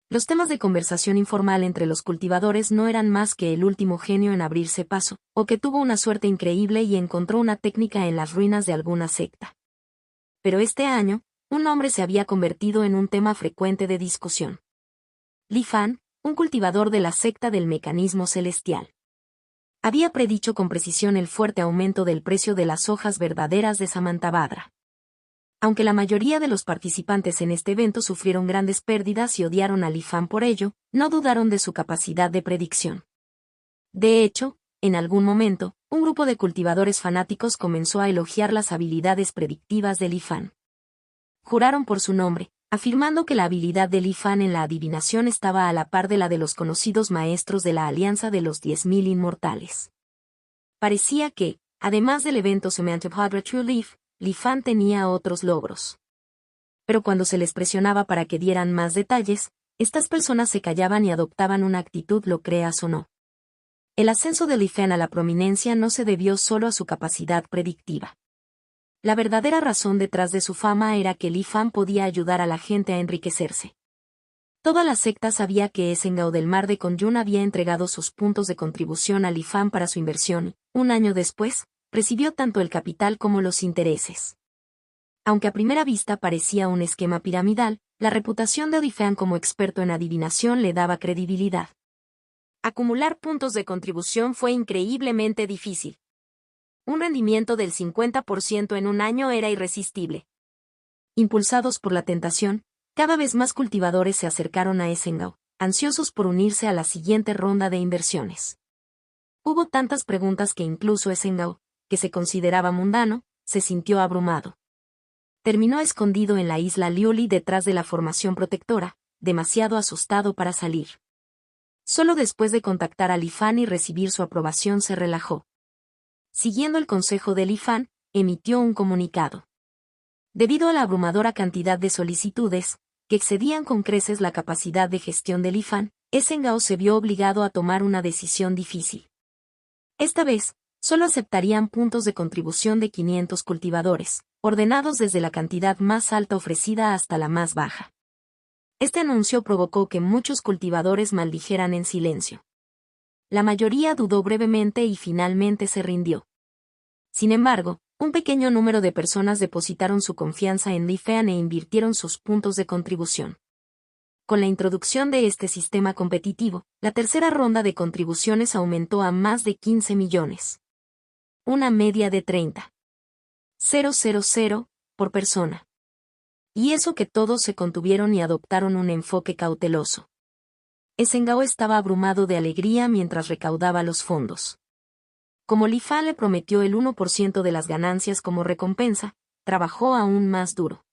Los temas de conversación informal entre los cultivadores no eran más que el último genio en abrirse paso, o que tuvo una suerte increíble y encontró una técnica en las ruinas de alguna secta. Pero este año, un hombre se había convertido en un tema frecuente de discusión. Li Fan, un cultivador de la secta del mecanismo celestial. Había predicho con precisión el fuerte aumento del precio de las hojas verdaderas de Samantabhadra. Aunque la mayoría de los participantes en este evento sufrieron grandes pérdidas y odiaron a Li Fan por ello, no dudaron de su capacidad de predicción. De hecho, en algún momento, un grupo de cultivadores fanáticos comenzó a elogiar las habilidades predictivas de Li Fan. Juraron por su nombre, afirmando que la habilidad de Li Fan en la adivinación estaba a la par de la de los conocidos maestros de la Alianza de los 10.000 Inmortales. Parecía que, además del evento Samantabhadra True Leaf, Li Fan tenía otros logros. Pero cuando se les presionaba para que dieran más detalles, estas personas se callaban y adoptaban una actitud lo creas o no. El ascenso de Li Fan a la prominencia no se debió solo a su capacidad predictiva. La verdadera razón detrás de su fama era que Li Fan podía ayudar a la gente a enriquecerse. Toda la secta sabía que Esengao del Mar de Konyun había entregado sus puntos de contribución a Li Fan para su inversión y, un año después, recibió tanto el capital como los intereses. Aunque a primera vista parecía un esquema piramidal, la reputación de Li Fan como experto en adivinación le daba credibilidad. Acumular puntos de contribución fue increíblemente difícil. Un rendimiento del 50% en un año era irresistible. Impulsados por la tentación, cada vez más cultivadores se acercaron a Esengao, ansiosos por unirse a la siguiente ronda de inversiones. Hubo tantas preguntas que incluso Esengao, que se consideraba mundano, se sintió abrumado. Terminó escondido en la isla Liuli detrás de la formación protectora, demasiado asustado para salir. Solo después de contactar a Li Fan y recibir su aprobación se relajó. Siguiendo el consejo de Li Fan, emitió un comunicado. Debido a la abrumadora cantidad de solicitudes, que excedían con creces la capacidad de gestión de Li Fan, Esengao se vio obligado a tomar una decisión difícil. Esta vez, solo aceptarían puntos de contribución de 500 cultivadores, ordenados desde la cantidad más alta ofrecida hasta la más baja. Este anuncio provocó que muchos cultivadores maldijeran en silencio. La mayoría dudó brevemente y finalmente se rindió. Sin embargo, un pequeño número de personas depositaron su confianza en Li Fan e invirtieron sus puntos de contribución. Con la introducción de este sistema competitivo, la tercera ronda de contribuciones aumentó a más de 15 millones. Una media de 30,000 por persona. Y eso que todos se contuvieron y adoptaron un enfoque cauteloso. Esengao estaba abrumado de alegría mientras recaudaba los fondos. Como Li Fan le prometió el 1% de las ganancias como recompensa, trabajó aún más duro.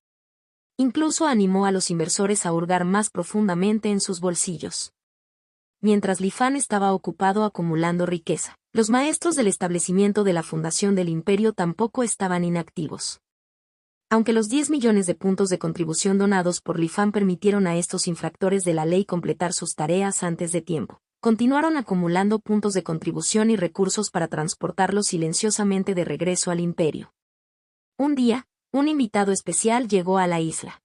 Incluso animó a los inversores a hurgar más profundamente en sus bolsillos. Mientras Li Fan estaba ocupado acumulando riqueza, los maestros del establecimiento de la fundación del imperio tampoco estaban inactivos. Aunque los 10 millones de puntos de contribución donados por Li Fan permitieron a estos infractores de la ley completar sus tareas antes de tiempo, continuaron acumulando puntos de contribución y recursos para transportarlos silenciosamente de regreso al imperio. Un día, un invitado especial llegó a la isla.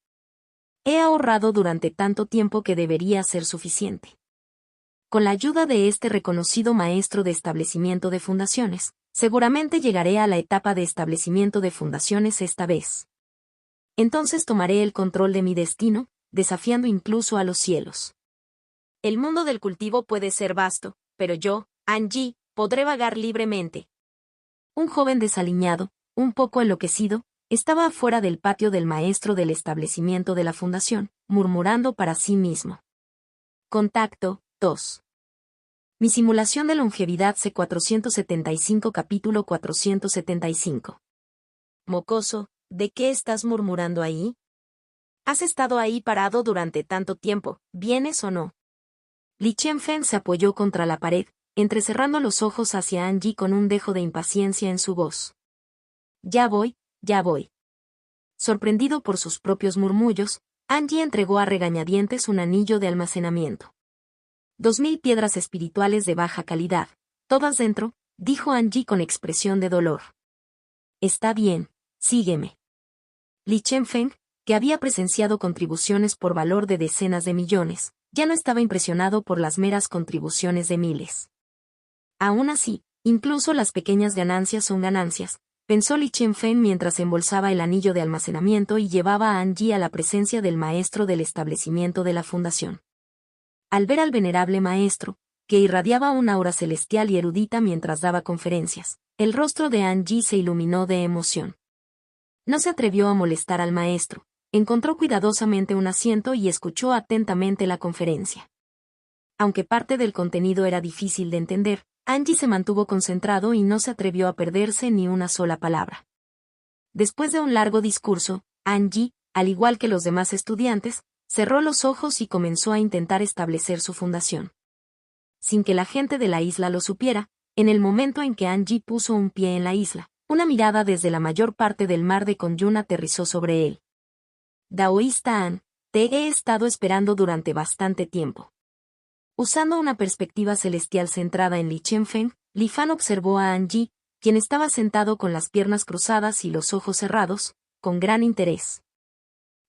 He ahorrado durante tanto tiempo que debería ser suficiente. Con la ayuda de este reconocido maestro de establecimiento de fundaciones, seguramente llegaré a la etapa de establecimiento de fundaciones esta vez. Entonces tomaré el control de mi destino, desafiando incluso a los cielos. El mundo del cultivo puede ser vasto, pero yo, Angie, podré vagar libremente. Un joven desaliñado, un poco enloquecido, estaba afuera del patio del maestro del establecimiento de la fundación, murmurando para sí mismo. Contacto 2. Mi simulación de longevidad C475 capítulo 475. Mocoso, ¿de qué estás murmurando ahí? Has estado ahí parado durante tanto tiempo, ¿vienes o no? Li Qianfeng se apoyó contra la pared, entrecerrando los ojos hacia Angie con un dejo de impaciencia en su voz. Ya voy, ya voy. Sorprendido por sus propios murmullos, Angie entregó a regañadientes un anillo de almacenamiento. 2000 piedras espirituales de baja calidad, todas dentro, dijo Angie con expresión de dolor. Está bien, sígueme. Li Qianfeng, que había presenciado contribuciones por valor de decenas de millones, ya no estaba impresionado por las meras contribuciones de miles. Aún así, incluso las pequeñas ganancias son ganancias, pensó Li Qianfeng mientras embolsaba el anillo de almacenamiento y llevaba a Angie a la presencia del maestro del establecimiento de la fundación. Al ver al venerable maestro, que irradiaba una aura celestial y erudita mientras daba conferencias, el rostro de Angie se iluminó de emoción. No se atrevió a molestar al maestro, encontró cuidadosamente un asiento y escuchó atentamente la conferencia. Aunque parte del contenido era difícil de entender, Angie se mantuvo concentrado y no se atrevió a perderse ni una sola palabra. Después de un largo discurso, Angie, al igual que los demás estudiantes, cerró los ojos y comenzó a intentar establecer su fundación. Sin que la gente de la isla lo supiera, en el momento en que Angie puso un pie en la isla, una mirada desde la mayor parte del mar de Konyun aterrizó sobre él. Daoísta An, te he estado esperando durante bastante tiempo. Usando una perspectiva celestial centrada en Li Qianfeng, Li Fan observó a Angie, quien estaba sentado con las piernas cruzadas y los ojos cerrados, con gran interés.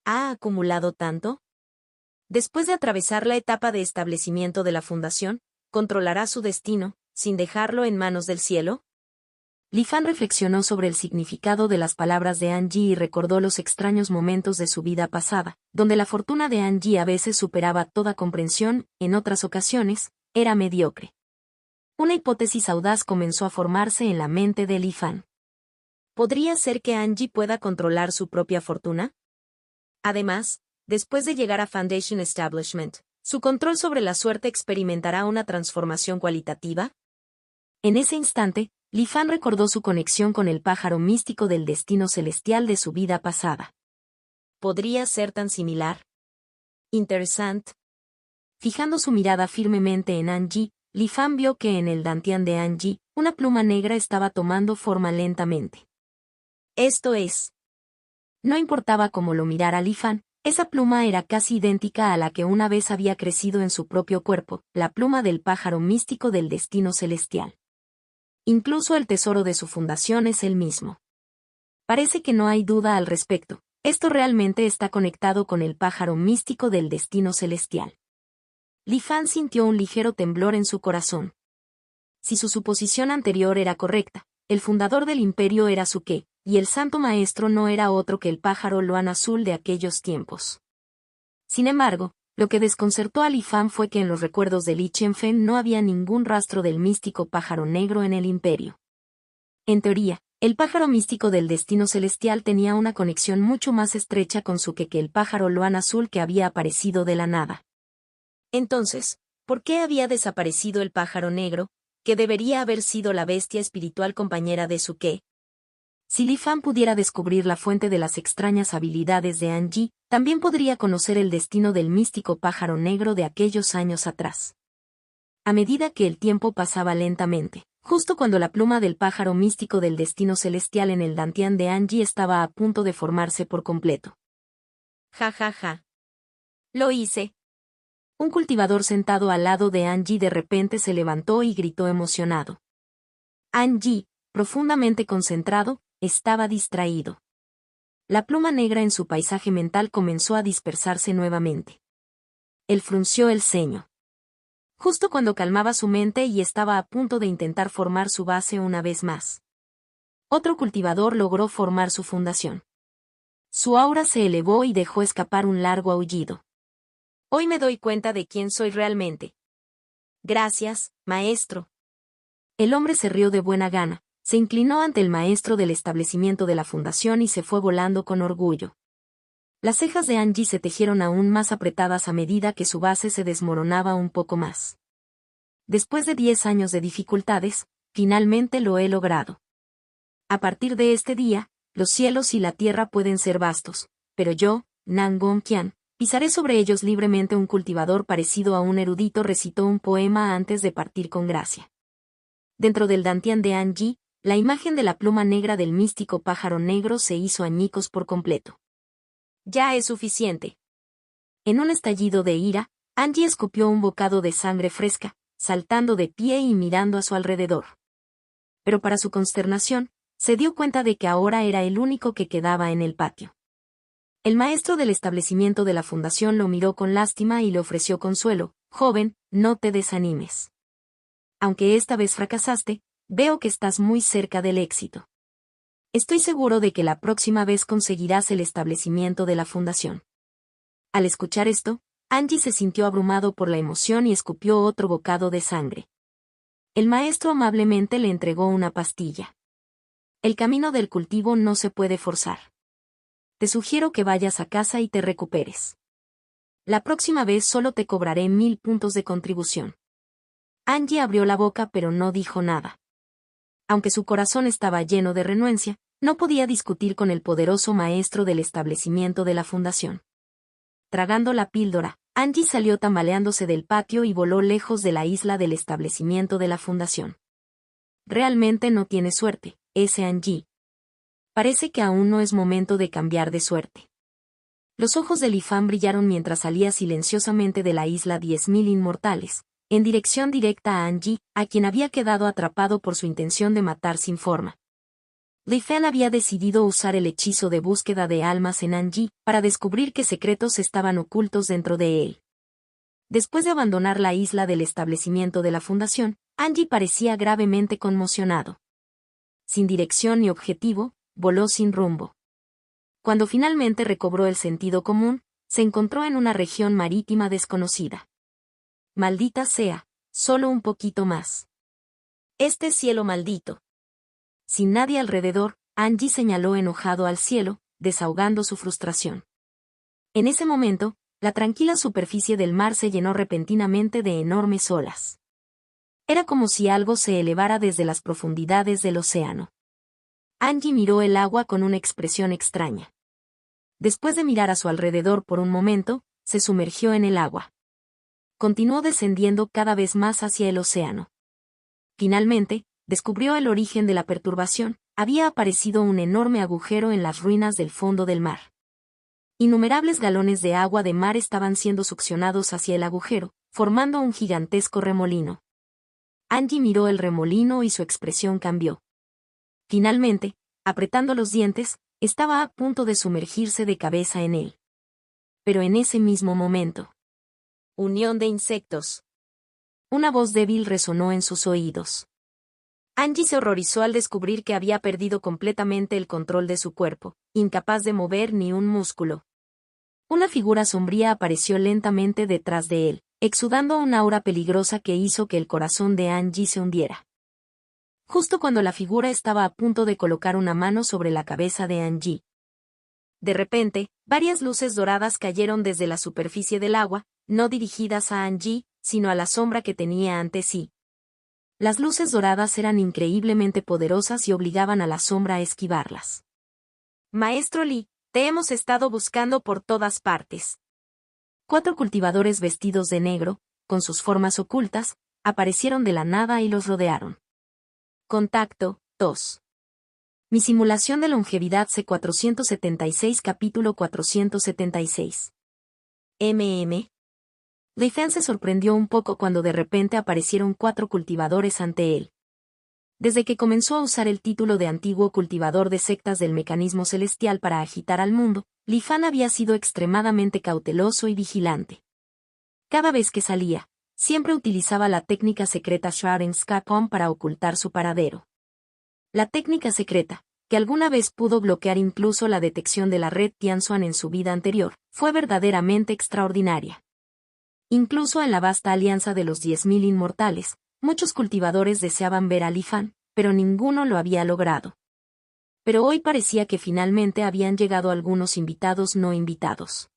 ¿Ha acumulado tanto? Después de atravesar la etapa de establecimiento de la fundación, ¿controlará su destino, sin dejarlo en manos del cielo? Li Fan reflexionó sobre el significado de las palabras de Angie y recordó los extraños momentos de su vida pasada, donde la fortuna de Angie a veces superaba toda comprensión, en otras ocasiones, era mediocre. Una hipótesis audaz comenzó a formarse en la mente de Li Fan. ¿Podría ser que Angie pueda controlar su propia fortuna? Además, después de llegar a Foundation Establishment, ¿su control sobre la suerte experimentará una transformación cualitativa? En ese instante, Li Fan recordó su conexión con el pájaro místico del destino celestial de su vida pasada. ¿Podría ser tan similar? Interesante. Fijando su mirada firmemente en Angie, Li Fan vio que en el dantián de Angie, una pluma negra estaba tomando forma lentamente. Esto es. No importaba cómo lo mirara Li Fan, esa pluma era casi idéntica a la que una vez había crecido en su propio cuerpo, la pluma del pájaro místico del destino celestial. Incluso el tesoro de su fundación es el mismo. Parece que no hay duda al respecto, esto realmente está conectado con el pájaro místico del destino celestial. Li Fan sintió un ligero temblor en su corazón. Si su suposición anterior era correcta, el fundador del imperio era Suke, y el santo maestro no era otro que el pájaro Luan azul de aquellos tiempos. Sin embargo, lo que desconcertó a Li Fan fue que en los recuerdos de Li Qianfeng no había ningún rastro del místico pájaro negro en el imperio. En teoría, el pájaro místico del destino celestial tenía una conexión mucho más estrecha con Suke que el pájaro Luan azul que había aparecido de la nada. Entonces, ¿por qué había desaparecido el pájaro negro, que debería haber sido la bestia espiritual compañera de Suke? Si Li Fan pudiera descubrir la fuente de las extrañas habilidades de Angie, también podría conocer el destino del místico pájaro negro de aquellos años atrás. A medida que el tiempo pasaba lentamente, justo cuando la pluma del pájaro místico del destino celestial en el dantián de Angie estaba a punto de formarse por completo. Ja ja ja. Lo hice. Un cultivador sentado al lado de Angie de repente se levantó y gritó emocionado. Angie, profundamente concentrado, estaba distraído. La pluma negra en su paisaje mental comenzó a dispersarse nuevamente. Él frunció el ceño. Justo cuando calmaba su mente y estaba a punto de intentar formar su base una vez más. Otro cultivador logró formar su fundación. Su aura se elevó y dejó escapar un largo aullido. Hoy me doy cuenta de quién soy realmente. Gracias, maestro. El hombre se rió de buena gana, se inclinó ante el maestro del establecimiento de la fundación y se fue volando con orgullo. Las cejas de Angie se tejieron aún más apretadas a medida que su base se desmoronaba un poco más. Después de 10 años de dificultades, finalmente lo he logrado. A partir de este día, los cielos y la tierra pueden ser vastos, pero yo, Nan Gongqian, pisaré sobre ellos libremente. Un cultivador parecido a un erudito recitó un poema antes de partir con gracia. Dentro del dantián de Angie, la imagen de la pluma negra del místico pájaro negro se hizo añicos por completo. Ya es suficiente. En un estallido de ira, Angie escupió un bocado de sangre fresca, saltando de pie y mirando a su alrededor. Pero para su consternación, se dio cuenta de que ahora era el único que quedaba en el patio. El maestro del establecimiento de la fundación lo miró con lástima y le ofreció consuelo. Joven, no te desanimes. Aunque esta vez fracasaste, veo que estás muy cerca del éxito. Estoy seguro de que la próxima vez conseguirás el establecimiento de la fundación. Al escuchar esto, Angie se sintió abrumado por la emoción y escupió otro bocado de sangre. El maestro amablemente le entregó una pastilla. El camino del cultivo no se puede forzar. Te sugiero que vayas a casa y te recuperes. La próxima vez solo te cobraré 1000 puntos de contribución. Angie abrió la boca pero no dijo nada. Aunque su corazón estaba lleno de renuencia, no podía discutir con el poderoso maestro del establecimiento de la fundación. Tragando la píldora, Angie salió tambaleándose del patio y voló lejos de la isla del establecimiento de la fundación. Realmente no tiene suerte, ese Angie. Parece que aún no es momento de cambiar de suerte. Los ojos de Li Fan brillaron mientras salía silenciosamente de la isla 10.000 inmortales, en dirección directa a Angie, a quien había quedado atrapado por su intención de matar sin forma. Li Fan había decidido usar el hechizo de búsqueda de almas en Angie para descubrir qué secretos estaban ocultos dentro de él. Después de abandonar la isla del establecimiento de la fundación, Angie parecía gravemente conmocionado. Sin dirección ni objetivo, voló sin rumbo. Cuando finalmente recobró el sentido común, se encontró en una región marítima desconocida. Maldita sea, solo un poquito más. Este cielo maldito. Sin nadie alrededor, Angie señaló enojado al cielo, desahogando su frustración. En ese momento, la tranquila superficie del mar se llenó repentinamente de enormes olas. Era como si algo se elevara desde las profundidades del océano. Angie miró el agua con una expresión extraña. Después de mirar a su alrededor por un momento, se sumergió en el agua. Continuó descendiendo cada vez más hacia el océano. Finalmente, descubrió el origen de la perturbación. Había aparecido un enorme agujero en las ruinas del fondo del mar. Innumerables galones de agua de mar estaban siendo succionados hacia el agujero, formando un gigantesco remolino. Angie miró el remolino y su expresión cambió. Finalmente, apretando los dientes, estaba a punto de sumergirse de cabeza en él. Pero en ese mismo momento, Unión de insectos. una voz débil resonó en sus oídos. Angie se horrorizó al descubrir que había perdido completamente el control de su cuerpo, incapaz de mover ni un músculo. Una figura sombría apareció lentamente detrás de él, exudando una aura peligrosa que hizo que el corazón de Angie se hundiera. Justo cuando la figura estaba a punto de colocar una mano sobre la cabeza de Angie. De repente, varias luces doradas cayeron desde la superficie del agua, no dirigidas a Angie, sino a la sombra que tenía ante sí. Las luces doradas eran increíblemente poderosas y obligaban a la sombra a esquivarlas. Maestro Lee, te hemos estado buscando por todas partes. 4 cultivadores vestidos de negro, con sus formas ocultas, aparecieron de la nada y los rodearon. Contacto, 2. Mi simulación de longevidad C476 capítulo 476. Li Fan se sorprendió un poco cuando de repente aparecieron 4 cultivadores ante él. Desde que comenzó a usar el título de antiguo cultivador de sectas del mecanismo celestial para agitar al mundo, Li Fan había sido extremadamente cauteloso y vigilante. Cada vez que salía, siempre utilizaba la técnica secreta Sharding Scapon para ocultar su paradero. La técnica secreta, que alguna vez pudo bloquear incluso la detección de la red Tianxuan en su vida anterior, fue verdaderamente extraordinaria. Incluso en la vasta alianza de los 10.000 inmortales, muchos cultivadores deseaban ver a Li Fan, pero ninguno lo había logrado. Pero hoy parecía que finalmente habían llegado algunos invitados no invitados.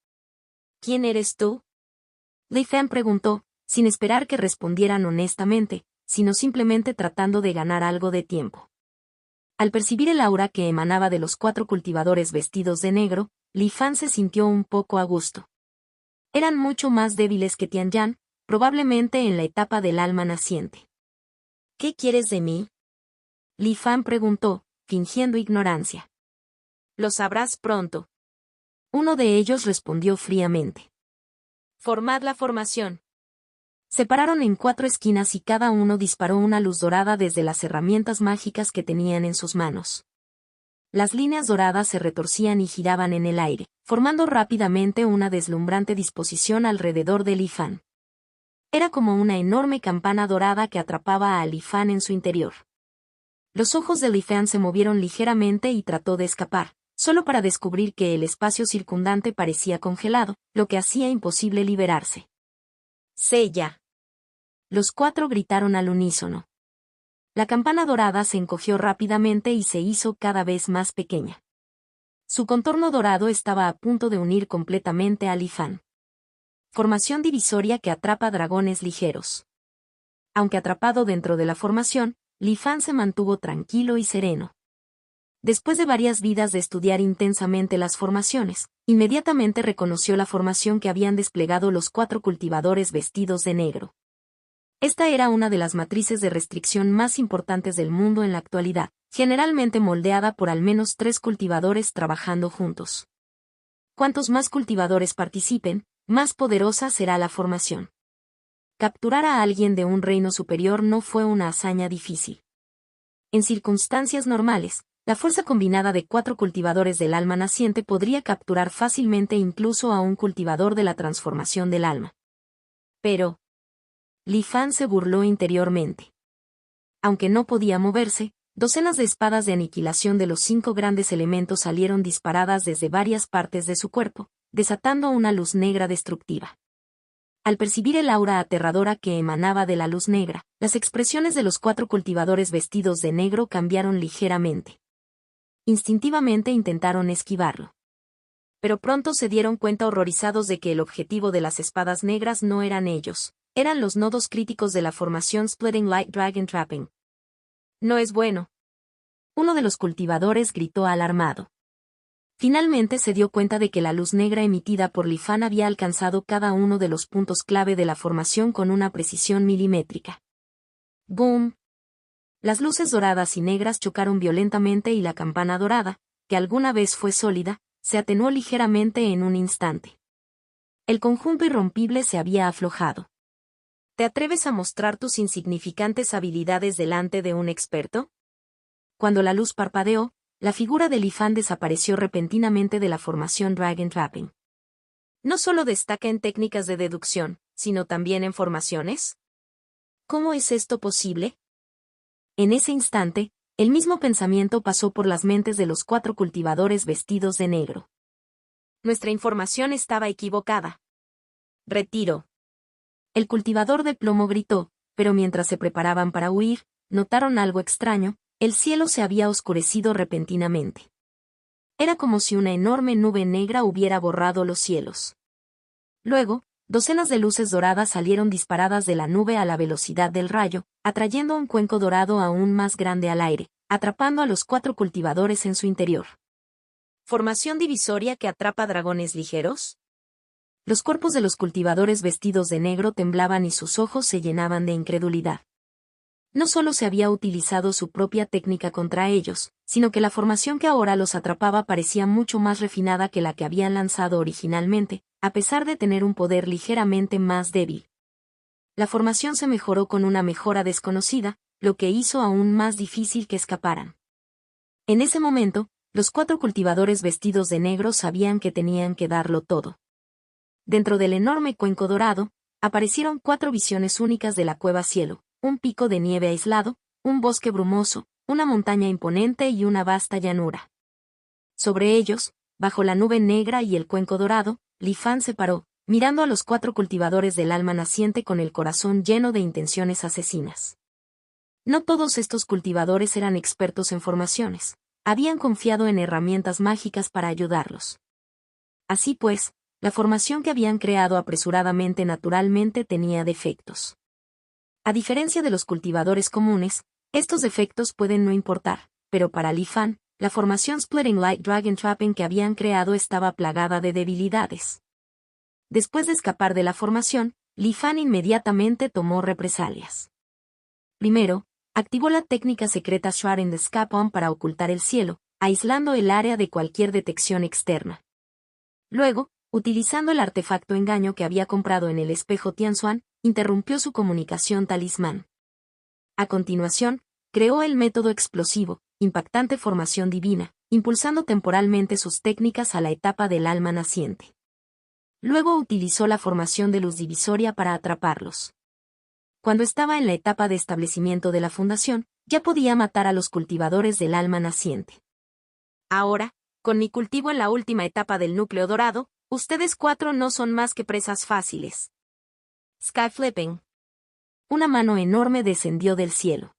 ¿Quién eres tú? Li Fan preguntó, sin esperar que respondieran honestamente, sino simplemente tratando de ganar algo de tiempo. Al percibir el aura que emanaba de los 4 cultivadores vestidos de negro, Li Fan se sintió un poco a gusto. Eran mucho más débiles que Tianyan, probablemente en la etapa del alma naciente. ¿Qué quieres de mí? Li Fan preguntó, fingiendo ignorancia. Lo sabrás pronto. Uno de ellos respondió fríamente. Formad la formación. Se pararon en 4 esquinas y cada uno disparó una luz dorada desde las herramientas mágicas que tenían en sus manos. Las líneas doradas se retorcían y giraban en el aire, formando rápidamente una deslumbrante disposición alrededor de Li Fan. Era como una enorme campana dorada que atrapaba a Li Fan en su interior. Los ojos de Li Fan se movieron ligeramente y trató de escapar, solo para descubrir que el espacio circundante parecía congelado, lo que hacía imposible liberarse. Sella. Los 4 gritaron al unísono. La campana dorada se encogió rápidamente y se hizo cada vez más pequeña. Su contorno dorado estaba a punto de unir completamente a Li Fan. Formación divisoria que atrapa dragones ligeros. Aunque atrapado dentro de la formación, Li Fan se mantuvo tranquilo y sereno. Después de varias vidas de estudiar intensamente las formaciones, inmediatamente reconoció la formación que habían desplegado los 4 cultivadores vestidos de negro. Esta era una de las matrices de restricción más importantes del mundo en la actualidad, generalmente moldeada por al menos 3 cultivadores trabajando juntos. Cuantos más cultivadores participen, más poderosa será la formación. Capturar a alguien de un reino superior no fue una hazaña difícil. En circunstancias normales, la fuerza combinada de 4 cultivadores del alma naciente podría capturar fácilmente incluso a un cultivador de la transformación del alma. Pero Li Fan se burló interiormente. Aunque no podía moverse, docenas de espadas de aniquilación de los 5 grandes elementos salieron disparadas desde varias partes de su cuerpo, desatando una luz negra destructiva. Al percibir el aura aterradora que emanaba de la luz negra, las expresiones de los 4 cultivadores vestidos de negro cambiaron ligeramente. Instintivamente intentaron esquivarlo. Pero pronto se dieron cuenta horrorizados de que el objetivo de las espadas negras no eran ellos. Eran los nodos críticos de la formación Splitting Light Dragon Trapping. No es bueno. Uno de los cultivadores gritó alarmado. Finalmente se dio cuenta de que la luz negra emitida por Li Fan había alcanzado cada uno de los puntos clave de la formación con una precisión milimétrica. ¡Boom! Las luces doradas y negras chocaron violentamente y la campana dorada, que alguna vez fue sólida, se atenuó ligeramente en un instante. El conjunto irrompible se había aflojado. ¿Te atreves a mostrar tus insignificantes habilidades delante de un experto? Cuando la luz parpadeó, la figura de Li Fan desapareció repentinamente de la formación Dragon Trapping. ¿No solo destaca en técnicas de deducción, sino también en formaciones? ¿Cómo es esto posible? En ese instante, el mismo pensamiento pasó por las mentes de los 4 cultivadores vestidos de negro. Nuestra información estaba equivocada. Retiro. El cultivador de plomo gritó, pero mientras se preparaban para huir, notaron algo extraño: el cielo se había oscurecido repentinamente. Era como si una enorme nube negra hubiera borrado los cielos. Luego, Docenas de luces doradas salieron disparadas de la nube a la velocidad del rayo, atrayendo un cuenco dorado aún más grande al aire, atrapando a los 4 cultivadores en su interior. ¿Formación divisoria que atrapa dragones ligeros? Los cuerpos de los cultivadores vestidos de negro temblaban y sus ojos se llenaban de incredulidad. No solo se había utilizado su propia técnica contra ellos, sino que la formación que ahora los atrapaba parecía mucho más refinada que la que habían lanzado originalmente, a pesar de tener un poder ligeramente más débil. La formación se mejoró con una mejora desconocida, lo que hizo aún más difícil que escaparan. En ese momento, los 4 cultivadores vestidos de negro sabían que tenían que darlo todo. Dentro del enorme cuenco dorado, aparecieron 4 visiones únicas de la cueva cielo, un pico de nieve aislado, un bosque brumoso, una montaña imponente y una vasta llanura. Sobre ellos, bajo la nube negra y el cuenco dorado, Li Fan se paró, mirando a los 4 cultivadores del alma naciente con el corazón lleno de intenciones asesinas. No todos estos cultivadores eran expertos en formaciones, habían confiado en herramientas mágicas para ayudarlos. Así pues, la formación que habían creado apresuradamente naturalmente tenía defectos. A diferencia de los cultivadores comunes, estos defectos pueden no importar, pero para Li Fan, la formación Splitting Light Dragon Trapping que habían creado estaba plagada de debilidades. Después de escapar de la formación, Li Fan inmediatamente tomó represalias. Primero, activó la técnica secreta Shroud in the Sky para ocultar el cielo, aislando el área de cualquier detección externa. Luego, utilizando el artefacto engaño que había comprado en el espejo Tianxuan, interrumpió su comunicación talismán. A continuación, creó el método explosivo, impactante formación divina, impulsando temporalmente sus técnicas a la etapa del alma naciente. Luego utilizó la formación de luz divisoria para atraparlos. Cuando estaba en la etapa de establecimiento de la fundación, ya podía matar a los cultivadores del alma naciente. Ahora, con mi cultivo en la última etapa del núcleo dorado, ustedes 4 no son más que presas fáciles. Sky Flipping. Una mano enorme descendió del cielo.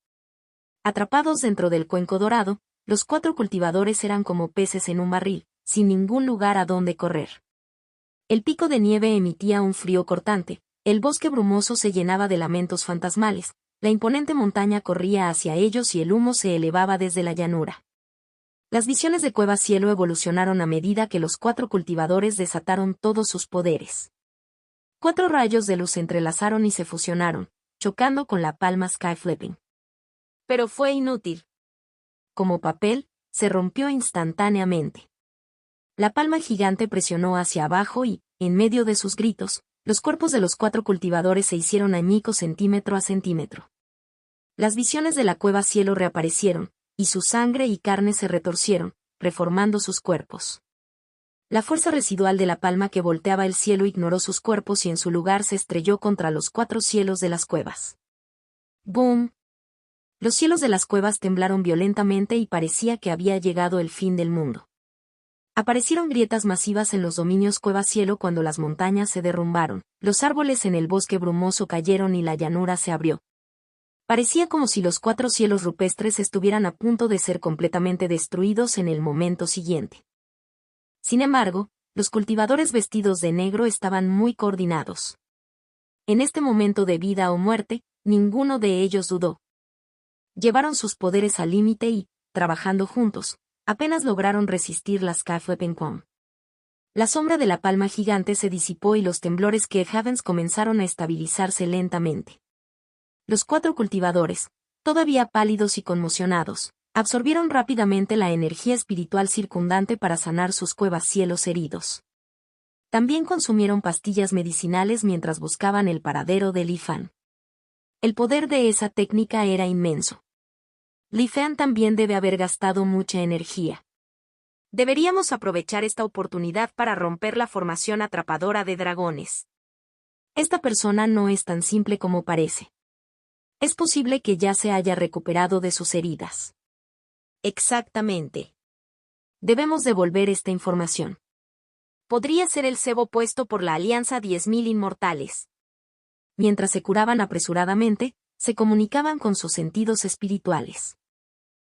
Atrapados dentro del cuenco dorado, los 4 cultivadores eran como peces en un barril, sin ningún lugar a donde correr. El pico de nieve emitía un frío cortante, el bosque brumoso se llenaba de lamentos fantasmales, la imponente montaña corría hacia ellos y el humo se elevaba desde la llanura. Las visiones de Cueva Cielo evolucionaron a medida que los 4 cultivadores desataron todos sus poderes. 4 rayos de luz se entrelazaron y se fusionaron, chocando con la palma Sky Flipping. Pero fue inútil. Como papel, se rompió instantáneamente. La palma gigante presionó hacia abajo y, en medio de sus gritos, los cuerpos de los 4 cultivadores se hicieron añicos centímetro a centímetro. Las visiones de la Cueva Cielo reaparecieron, y su sangre y carne se retorcieron, reformando sus cuerpos. La fuerza residual de la palma que volteaba el cielo ignoró sus cuerpos y en su lugar se estrelló contra los 4 cielos de las cuevas. ¡Boom! Los cielos de las cuevas temblaron violentamente y parecía que había llegado el fin del mundo. Aparecieron grietas masivas en los dominios cueva-cielo cuando las montañas se derrumbaron, los árboles en el bosque brumoso cayeron y la llanura se abrió. Parecía como si los 4 cielos rupestres estuvieran a punto de ser completamente destruidos en el momento siguiente. Sin embargo, los cultivadores vestidos de negro estaban muy coordinados. En este momento de vida o muerte, ninguno de ellos dudó. Llevaron sus poderes al límite y, trabajando juntos, apenas lograron resistir las Sky Flipping Palm. La sombra de la palma gigante se disipó y los temblores que Heavens comenzaron a estabilizarse lentamente. Los 4 cultivadores, todavía pálidos y conmocionados, absorbieron rápidamente la energía espiritual circundante para sanar sus cuevas cielos heridos. También consumieron pastillas medicinales mientras buscaban el paradero de Li Fan. El poder de esa técnica era inmenso. Li Fan también debe haber gastado mucha energía. Deberíamos aprovechar esta oportunidad para romper la formación atrapadora de dragones. Esta persona no es tan simple como parece. Es posible que ya se haya recuperado de sus heridas. Exactamente. Debemos devolver esta información. Podría ser el cebo puesto por la Alianza 10.000 Inmortales. Mientras se curaban apresuradamente, se comunicaban con sus sentidos espirituales.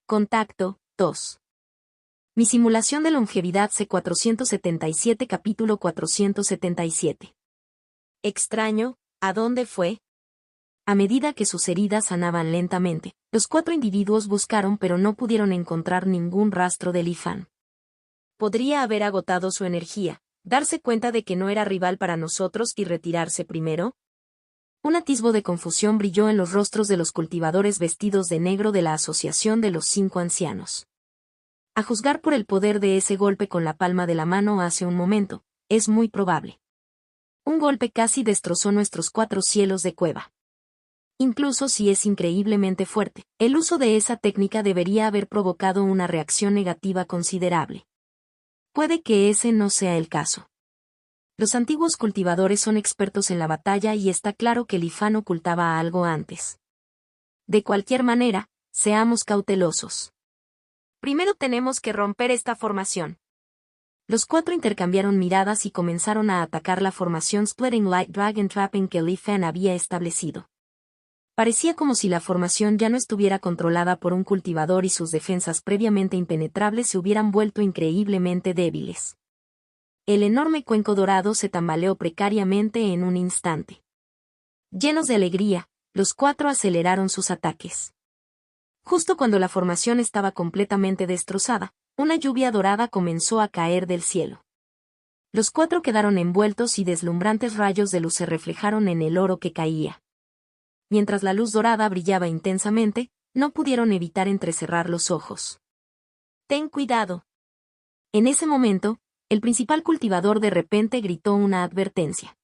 Contacto 2. Mi simulación de longevidad C477 capítulo 477. Extraño, ¿a dónde fue? A medida que sus heridas sanaban lentamente, los 4 individuos buscaron pero no pudieron encontrar ningún rastro de Li-Fan. Podría haber agotado su energía, darse cuenta de que no era rival para nosotros y retirarse primero. Un atisbo de confusión brilló en los rostros de los cultivadores vestidos de negro de la Asociación de los 5 Ancianos. A juzgar por el poder de ese golpe con la palma de la mano hace un momento, es muy probable. Un golpe casi destrozó nuestros 4 cielos de cueva. Incluso si es increíblemente fuerte, el uso de esa técnica debería haber provocado una reacción negativa considerable. Puede que ese no sea el caso. Los antiguos cultivadores son expertos en la batalla y está claro que Li-Fan ocultaba algo antes. De cualquier manera, seamos cautelosos. Primero tenemos que romper esta formación. Los 4 intercambiaron miradas y comenzaron a atacar la formación Splitting Light Dragon Trapping que Li-Fan había establecido. Parecía como si la formación ya no estuviera controlada por un cultivador y sus defensas previamente impenetrables se hubieran vuelto increíblemente débiles. El enorme cuenco dorado se tambaleó precariamente en un instante. Llenos de alegría, los 4 aceleraron sus ataques. Justo cuando la formación estaba completamente destrozada, una lluvia dorada comenzó a caer del cielo. Los 4 quedaron envueltos y deslumbrantes rayos de luz se reflejaron en el oro que caía. Mientras la luz dorada brillaba intensamente, no pudieron evitar entrecerrar los ojos. Ten cuidado. En ese momento, el principal cultivador de repente gritó una advertencia.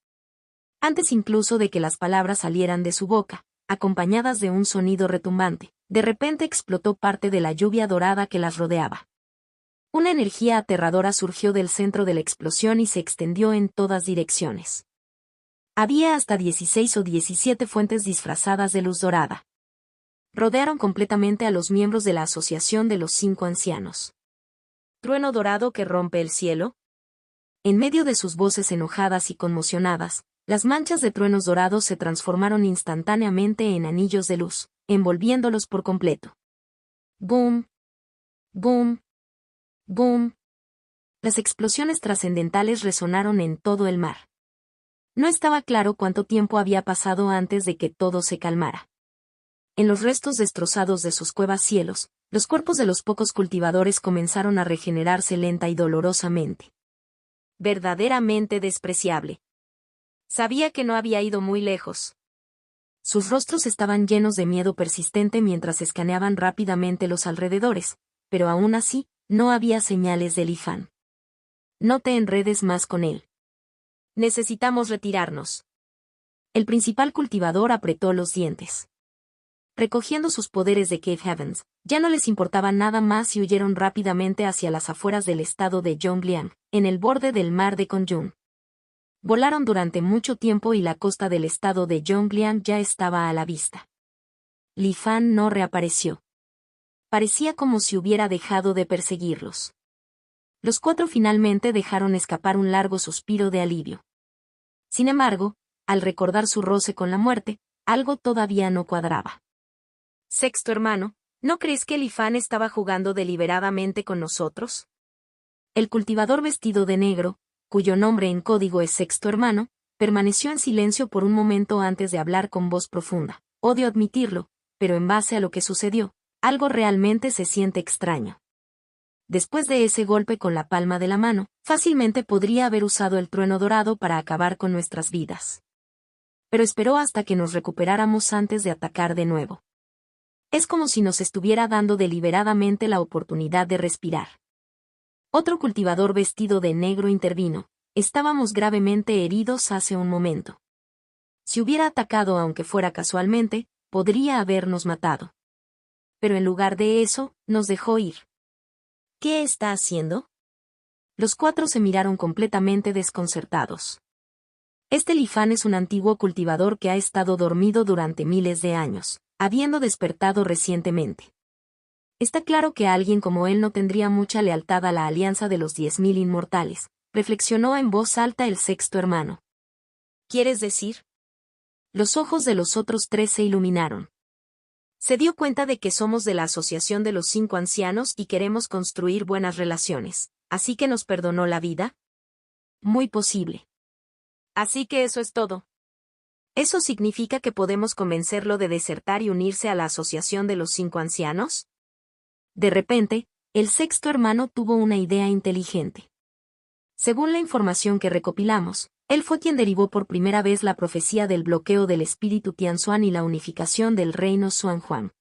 Antes incluso de que las palabras salieran de su boca, acompañadas de un sonido retumbante, de repente explotó parte de la lluvia dorada que las rodeaba. Una energía aterradora surgió del centro de la explosión y se extendió en todas direcciones. Había hasta 16 o 17 fuentes disfrazadas de luz dorada. Rodearon completamente a los miembros de la Asociación de los 5 Ancianos. ¿Trueno dorado que rompe el cielo? En medio de sus voces enojadas y conmocionadas, las manchas de truenos dorados se transformaron instantáneamente en anillos de luz, envolviéndolos por completo. ¡Boom! ¡Boom! ¡Boom! Las explosiones trascendentales resonaron en todo el mar. No estaba claro cuánto tiempo había pasado antes de que todo se calmara. En los restos destrozados de sus cuevas cielos, los cuerpos de los pocos cultivadores comenzaron a regenerarse lenta y dolorosamente. Verdaderamente despreciable. Sabía que no había ido muy lejos. Sus rostros estaban llenos de miedo persistente mientras escaneaban rápidamente los alrededores, pero aún así, no había señales de Li-Fan. No te enredes más con él. Necesitamos retirarnos. El principal cultivador apretó los dientes. Recogiendo sus poderes de Cave Heavens, ya no les importaba nada más y huyeron rápidamente hacia las afueras del estado de Zhongliang, en el borde del mar de Kongyun. Volaron durante mucho tiempo y la costa del estado de Zhongliang ya estaba a la vista. Li-Fan no reapareció. Parecía como si hubiera dejado de perseguirlos. Los 4 finalmente dejaron escapar un largo suspiro de alivio. Sin embargo, al recordar su roce con la muerte, algo todavía no cuadraba. Sexto hermano, ¿no crees que Li-Fan estaba jugando deliberadamente con nosotros? El cultivador vestido de negro, cuyo nombre en código es Sexto hermano, permaneció en silencio por un momento antes de hablar con voz profunda. Odio admitirlo, pero en base a lo que sucedió, algo realmente se siente extraño. Después de ese golpe con la palma de la mano, fácilmente podría haber usado el trueno dorado para acabar con nuestras vidas. Pero esperó hasta que nos recuperáramos antes de atacar de nuevo. Es como si nos estuviera dando deliberadamente la oportunidad de respirar. Otro cultivador vestido de negro intervino. Estábamos gravemente heridos hace un momento. Si hubiera atacado aunque fuera casualmente, podría habernos matado. Pero en lugar de eso, nos dejó ir. ¿Qué está haciendo? Los 4 se miraron completamente desconcertados. Este Li-Fan es un antiguo cultivador que ha estado dormido durante miles de años, habiendo despertado recientemente. Está claro que alguien como él no tendría mucha lealtad a la alianza de los 10.000 inmortales, reflexionó en voz alta el sexto hermano. ¿Quieres decir? Los ojos de los otros 3 se iluminaron. Se dio cuenta de que somos de la Asociación de los 5 Ancianos y queremos construir buenas relaciones, ¿así que nos perdonó la vida? Muy posible. Así que eso es todo. ¿Eso significa que podemos convencerlo de desertar y unirse a la Asociación de los 5 Ancianos? De repente, el sexto hermano tuvo una idea inteligente. Según la información que recopilamos, él fue quien derivó por primera vez la profecía del bloqueo del espíritu Tianxuan y la unificación del reino Xuanhuang.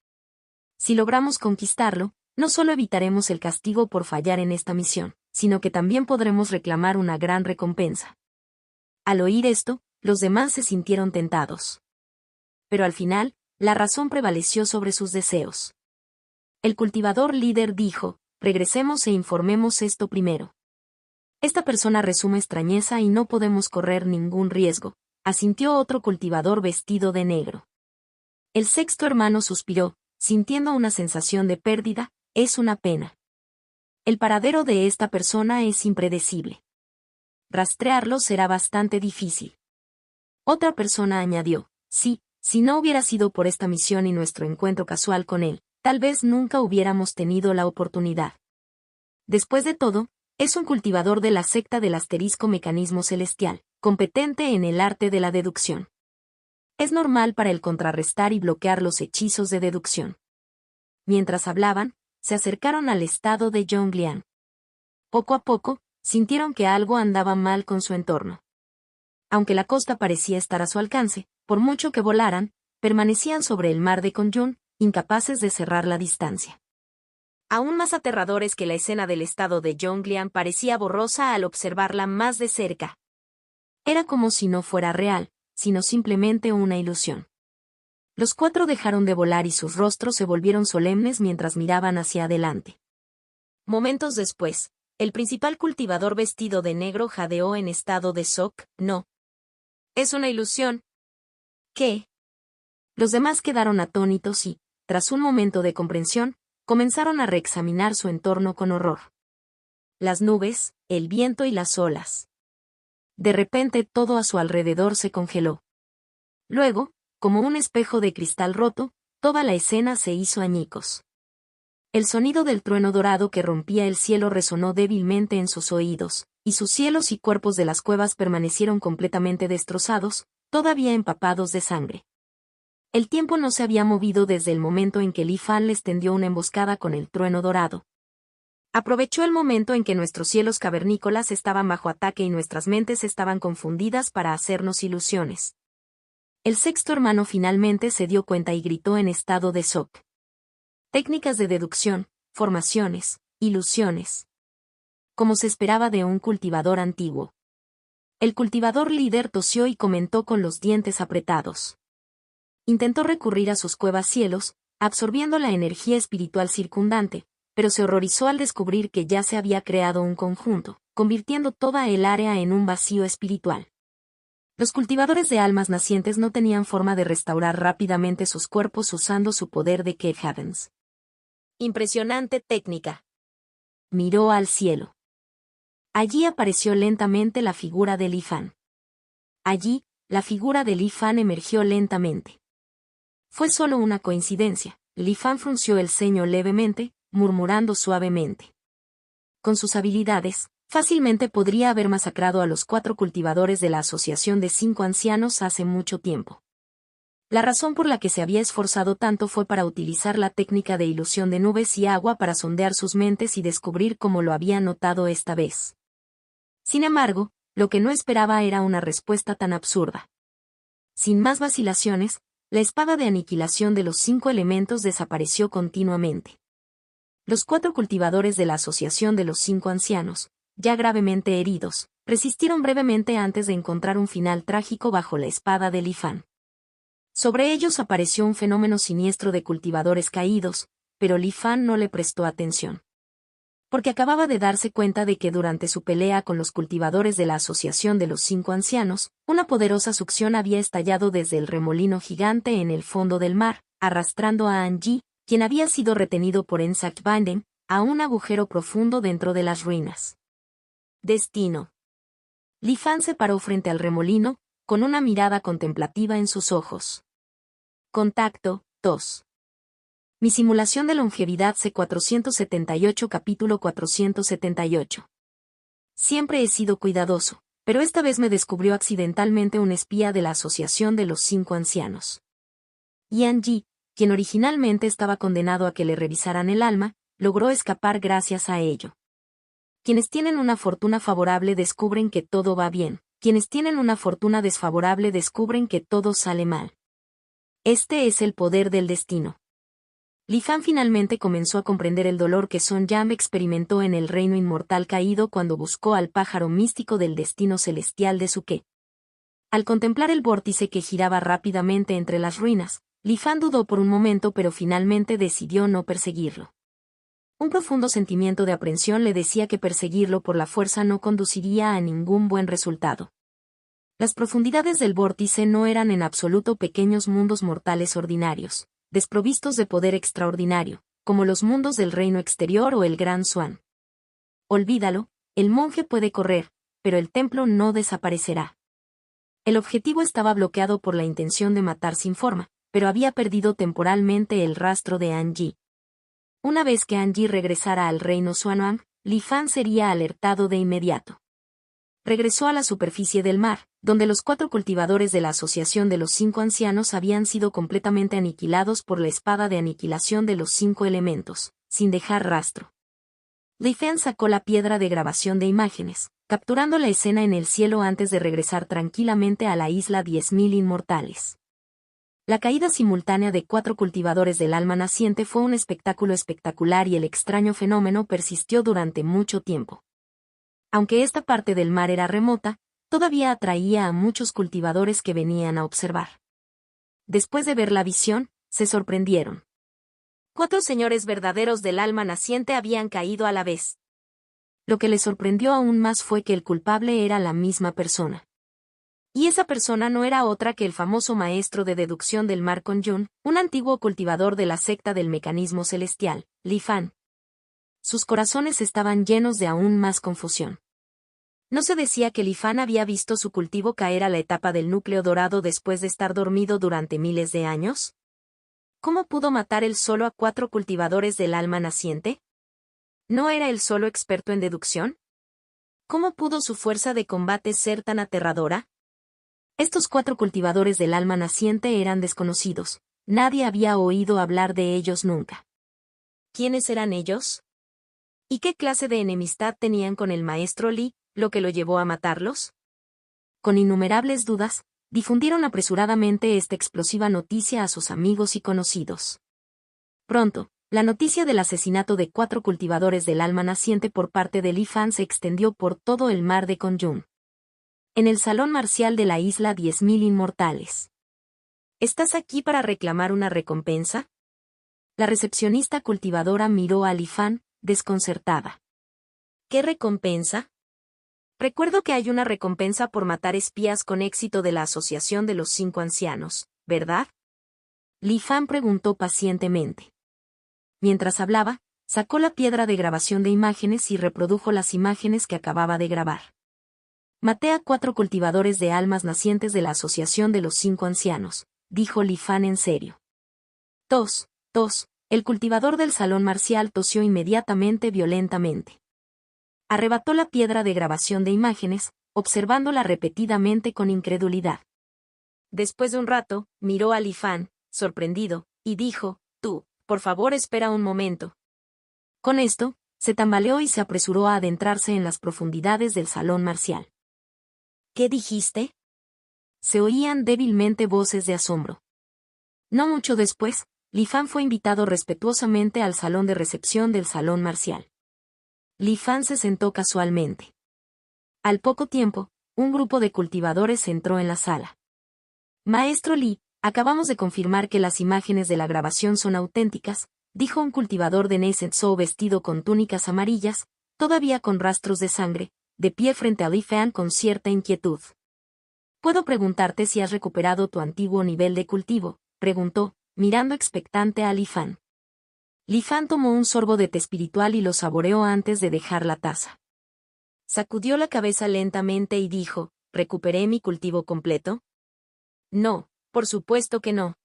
Si logramos conquistarlo, no solo evitaremos el castigo por fallar en esta misión, sino que también podremos reclamar una gran recompensa. Al oír esto, los demás se sintieron tentados. Pero al final, la razón prevaleció sobre sus deseos. El cultivador líder dijo, regresemos e informemos esto primero. Esta persona resume extrañeza y no podemos correr ningún riesgo, asintió otro cultivador vestido de negro. El sexto hermano suspiró, sintiendo una sensación de pérdida, es una pena. El paradero de esta persona es impredecible. Rastrearlo será bastante difícil. Otra persona añadió, sí, si no hubiera sido por esta misión y nuestro encuentro casual con él, tal vez nunca hubiéramos tenido la oportunidad. Después de todo, es un cultivador de la secta del asterisco mecanismo celestial, competente en el arte de la deducción. Es normal para él contrarrestar y bloquear los hechizos de deducción. Mientras hablaban, se acercaron al estado de Zhongliang. Poco a poco, sintieron que algo andaba mal con su entorno. Aunque la costa parecía estar a su alcance, por mucho que volaran, permanecían sobre el mar de Kunlun, incapaces de cerrar la distancia. Aún más aterradores que la escena del estado de Zhongliang parecía borrosa al observarla más de cerca. Era como si no fuera real, sino simplemente una ilusión. Los 4 dejaron de volar y sus rostros se volvieron solemnes mientras miraban hacia adelante. Momentos después, el principal cultivador vestido de negro jadeó en estado de shock, no. Es una ilusión. ¿Qué? Los demás quedaron atónitos y, tras un momento de comprensión, comenzaron a reexaminar su entorno con horror. Las nubes, el viento y las olas. De repente todo a su alrededor se congeló. Luego, como un espejo de cristal roto, toda la escena se hizo añicos. El sonido del trueno dorado que rompía el cielo resonó débilmente en sus oídos, y sus cielos y cuerpos de las cuevas permanecieron completamente destrozados, todavía empapados de sangre. El tiempo no se había movido desde el momento en que Li Fan les tendió una emboscada con el trueno dorado. Aprovechó el momento en que nuestros cielos cavernícolas estaban bajo ataque y nuestras mentes estaban confundidas para hacernos ilusiones. El sexto hermano finalmente se dio cuenta y gritó en estado de shock. Técnicas de deducción, formaciones, ilusiones. Como se esperaba de un cultivador antiguo. El cultivador líder tosió y comentó con los dientes apretados. Intentó recurrir a sus cuevas cielos, absorbiendo la energía espiritual circundante, pero se horrorizó al descubrir que ya se había creado un conjunto, convirtiendo toda el área en un vacío espiritual. Los cultivadores de almas nacientes no tenían forma de restaurar rápidamente sus cuerpos usando su poder de Cave Heavens. Impresionante técnica. Miró al cielo. Allí apareció lentamente la figura de Li Fan. Allí, la figura de Li Fan emergió lentamente. Fue solo una coincidencia. Li Fan frunció el ceño levemente, murmurando suavemente. Con sus habilidades, fácilmente podría haber masacrado a los 4 cultivadores de la Asociación de 5 Ancianos hace mucho tiempo. La razón por la que se había esforzado tanto fue para utilizar la técnica de ilusión de nubes y agua para sondear sus mentes y descubrir cómo lo había notado esta vez. Sin embargo, lo que no esperaba era una respuesta tan absurda. Sin más vacilaciones, la espada de aniquilación de los 5 elementos desapareció continuamente. Los 4 cultivadores de la Asociación de los 5 Ancianos, ya gravemente heridos, resistieron brevemente antes de encontrar un final trágico bajo la espada de Li Fan. Sobre ellos apareció un fenómeno siniestro de cultivadores caídos, pero Li Fan no le prestó atención. Porque acababa de darse cuenta de que durante su pelea con los cultivadores de la Asociación de los 5 Ancianos, una poderosa succión había estallado desde el remolino gigante en el fondo del mar, arrastrando a Anji, quien había sido retenido por Ensak Banden, a un agujero profundo dentro de las ruinas. Destino. Li Fan se paró frente al remolino, con una mirada contemplativa en sus ojos. Contacto, 2. Mi simulación de longevidad C478 capítulo 478. Siempre he sido cuidadoso, Pero esta vez me descubrió accidentalmente un espía de la Asociación de los Cinco Ancianos. Yan Ji, quien originalmente estaba condenado a que le revisaran el alma, logró escapar gracias a ello. Quienes tienen una fortuna favorable descubren que todo va bien, quienes tienen una fortuna desfavorable descubren que todo sale mal. Este es el poder del destino. Li Fan finalmente comenzó a comprender el dolor que Son Yam experimentó en el reino inmortal caído cuando buscó al pájaro místico del destino celestial de Suke. Al contemplar el vórtice que giraba rápidamente entre las ruinas, Li Fan dudó por un momento pero finalmente decidió no perseguirlo. Un profundo sentimiento de aprensión le decía que perseguirlo por la fuerza no conduciría a ningún buen resultado. Las profundidades del vórtice no eran en absoluto pequeños mundos mortales ordinarios, desprovistos de poder extraordinario, como los mundos del reino exterior o el Gran Swan. Olvídalo, el monje puede correr, pero el templo no desaparecerá. El objetivo estaba bloqueado por la intención de matar sin forma, pero había perdido temporalmente el rastro de Anji. Una vez que Anji regresara al reino Xuanwang, Li Fan sería alertado de inmediato. Regresó a la superficie del mar, donde los 4 cultivadores de la Asociación de los Cinco Ancianos habían sido completamente aniquilados por la espada de aniquilación de los 5 elementos, sin dejar rastro. Li Fan sacó la piedra de grabación de imágenes, capturando la escena en el cielo antes de regresar tranquilamente a la isla 10.000 inmortales. La caída simultánea de 4 cultivadores del alma naciente fue un espectáculo espectacular y el extraño fenómeno persistió durante mucho tiempo. Aunque esta parte del mar era remota, todavía atraía a muchos cultivadores que venían a observar. Después de ver la visión, se sorprendieron. 4 señores verdaderos del alma naciente habían caído a la vez. Lo que les sorprendió aún más fue que el culpable era la misma persona. Y esa persona no era otra que el famoso maestro de deducción del mar Conjun, un antiguo cultivador de la secta del mecanismo celestial, Li Fan. Sus corazones estaban llenos de aún más confusión. ¿No se decía que Li Fan había visto su cultivo caer a la etapa del núcleo dorado después de estar dormido durante miles de años? ¿Cómo pudo matar él solo a 4 cultivadores del alma naciente? ¿No era él solo experto en deducción? ¿Cómo pudo su fuerza de combate ser tan aterradora? Estos 4 cultivadores del alma naciente eran desconocidos, nadie había oído hablar de ellos nunca. ¿Quiénes eran ellos? ¿Y qué clase de enemistad tenían con el maestro Li, lo que lo llevó a matarlos? Con innumerables dudas, difundieron apresuradamente esta explosiva noticia a sus amigos y conocidos. Pronto, la noticia del asesinato de 4 cultivadores del alma naciente por parte de Li Fan se extendió por todo el mar de Conjun. En el salón marcial de la isla 10.000 inmortales. ¿Estás aquí para reclamar una recompensa? La recepcionista cultivadora miró a Li Fan, desconcertada. ¿Qué recompensa? Recuerdo que hay una recompensa por matar espías con éxito de la Asociación de los Cinco Ancianos, ¿verdad? Li Fan preguntó pacientemente. Mientras hablaba, sacó la piedra de grabación de imágenes y reprodujo las imágenes que acababa de grabar. Maté a 4 cultivadores de almas nacientes de la Asociación de los Cinco Ancianos, dijo Li Fan en serio. Tos, el cultivador del salón marcial tosió inmediatamente violentamente. Arrebató la piedra de grabación de imágenes, observándola repetidamente con incredulidad. Después de un rato, miró a Li Fan, sorprendido, y dijo, tú, por favor espera un momento. Con esto, se tambaleó y se apresuró a adentrarse en las profundidades del salón marcial. ¿Qué dijiste? Se oían débilmente voces de asombro. No mucho después, Li Fan fue invitado respetuosamente al salón de recepción del salón marcial. Li Fan se sentó casualmente. Al poco tiempo, un grupo de cultivadores entró en la sala. Maestro Li, acabamos de confirmar que las imágenes de la grabación son auténticas, dijo un cultivador de Neizhou vestido con túnicas amarillas, todavía con rastros de sangre, de pie frente a Li Fan con cierta inquietud. ¿Puedo preguntarte si has recuperado tu antiguo nivel de cultivo?, preguntó, mirando expectante a Li Fan. Li Fan tomó un sorbo de té espiritual y lo saboreó antes de dejar la taza. Sacudió la cabeza lentamente y dijo, ¿recuperé mi cultivo completo? No, por supuesto que no.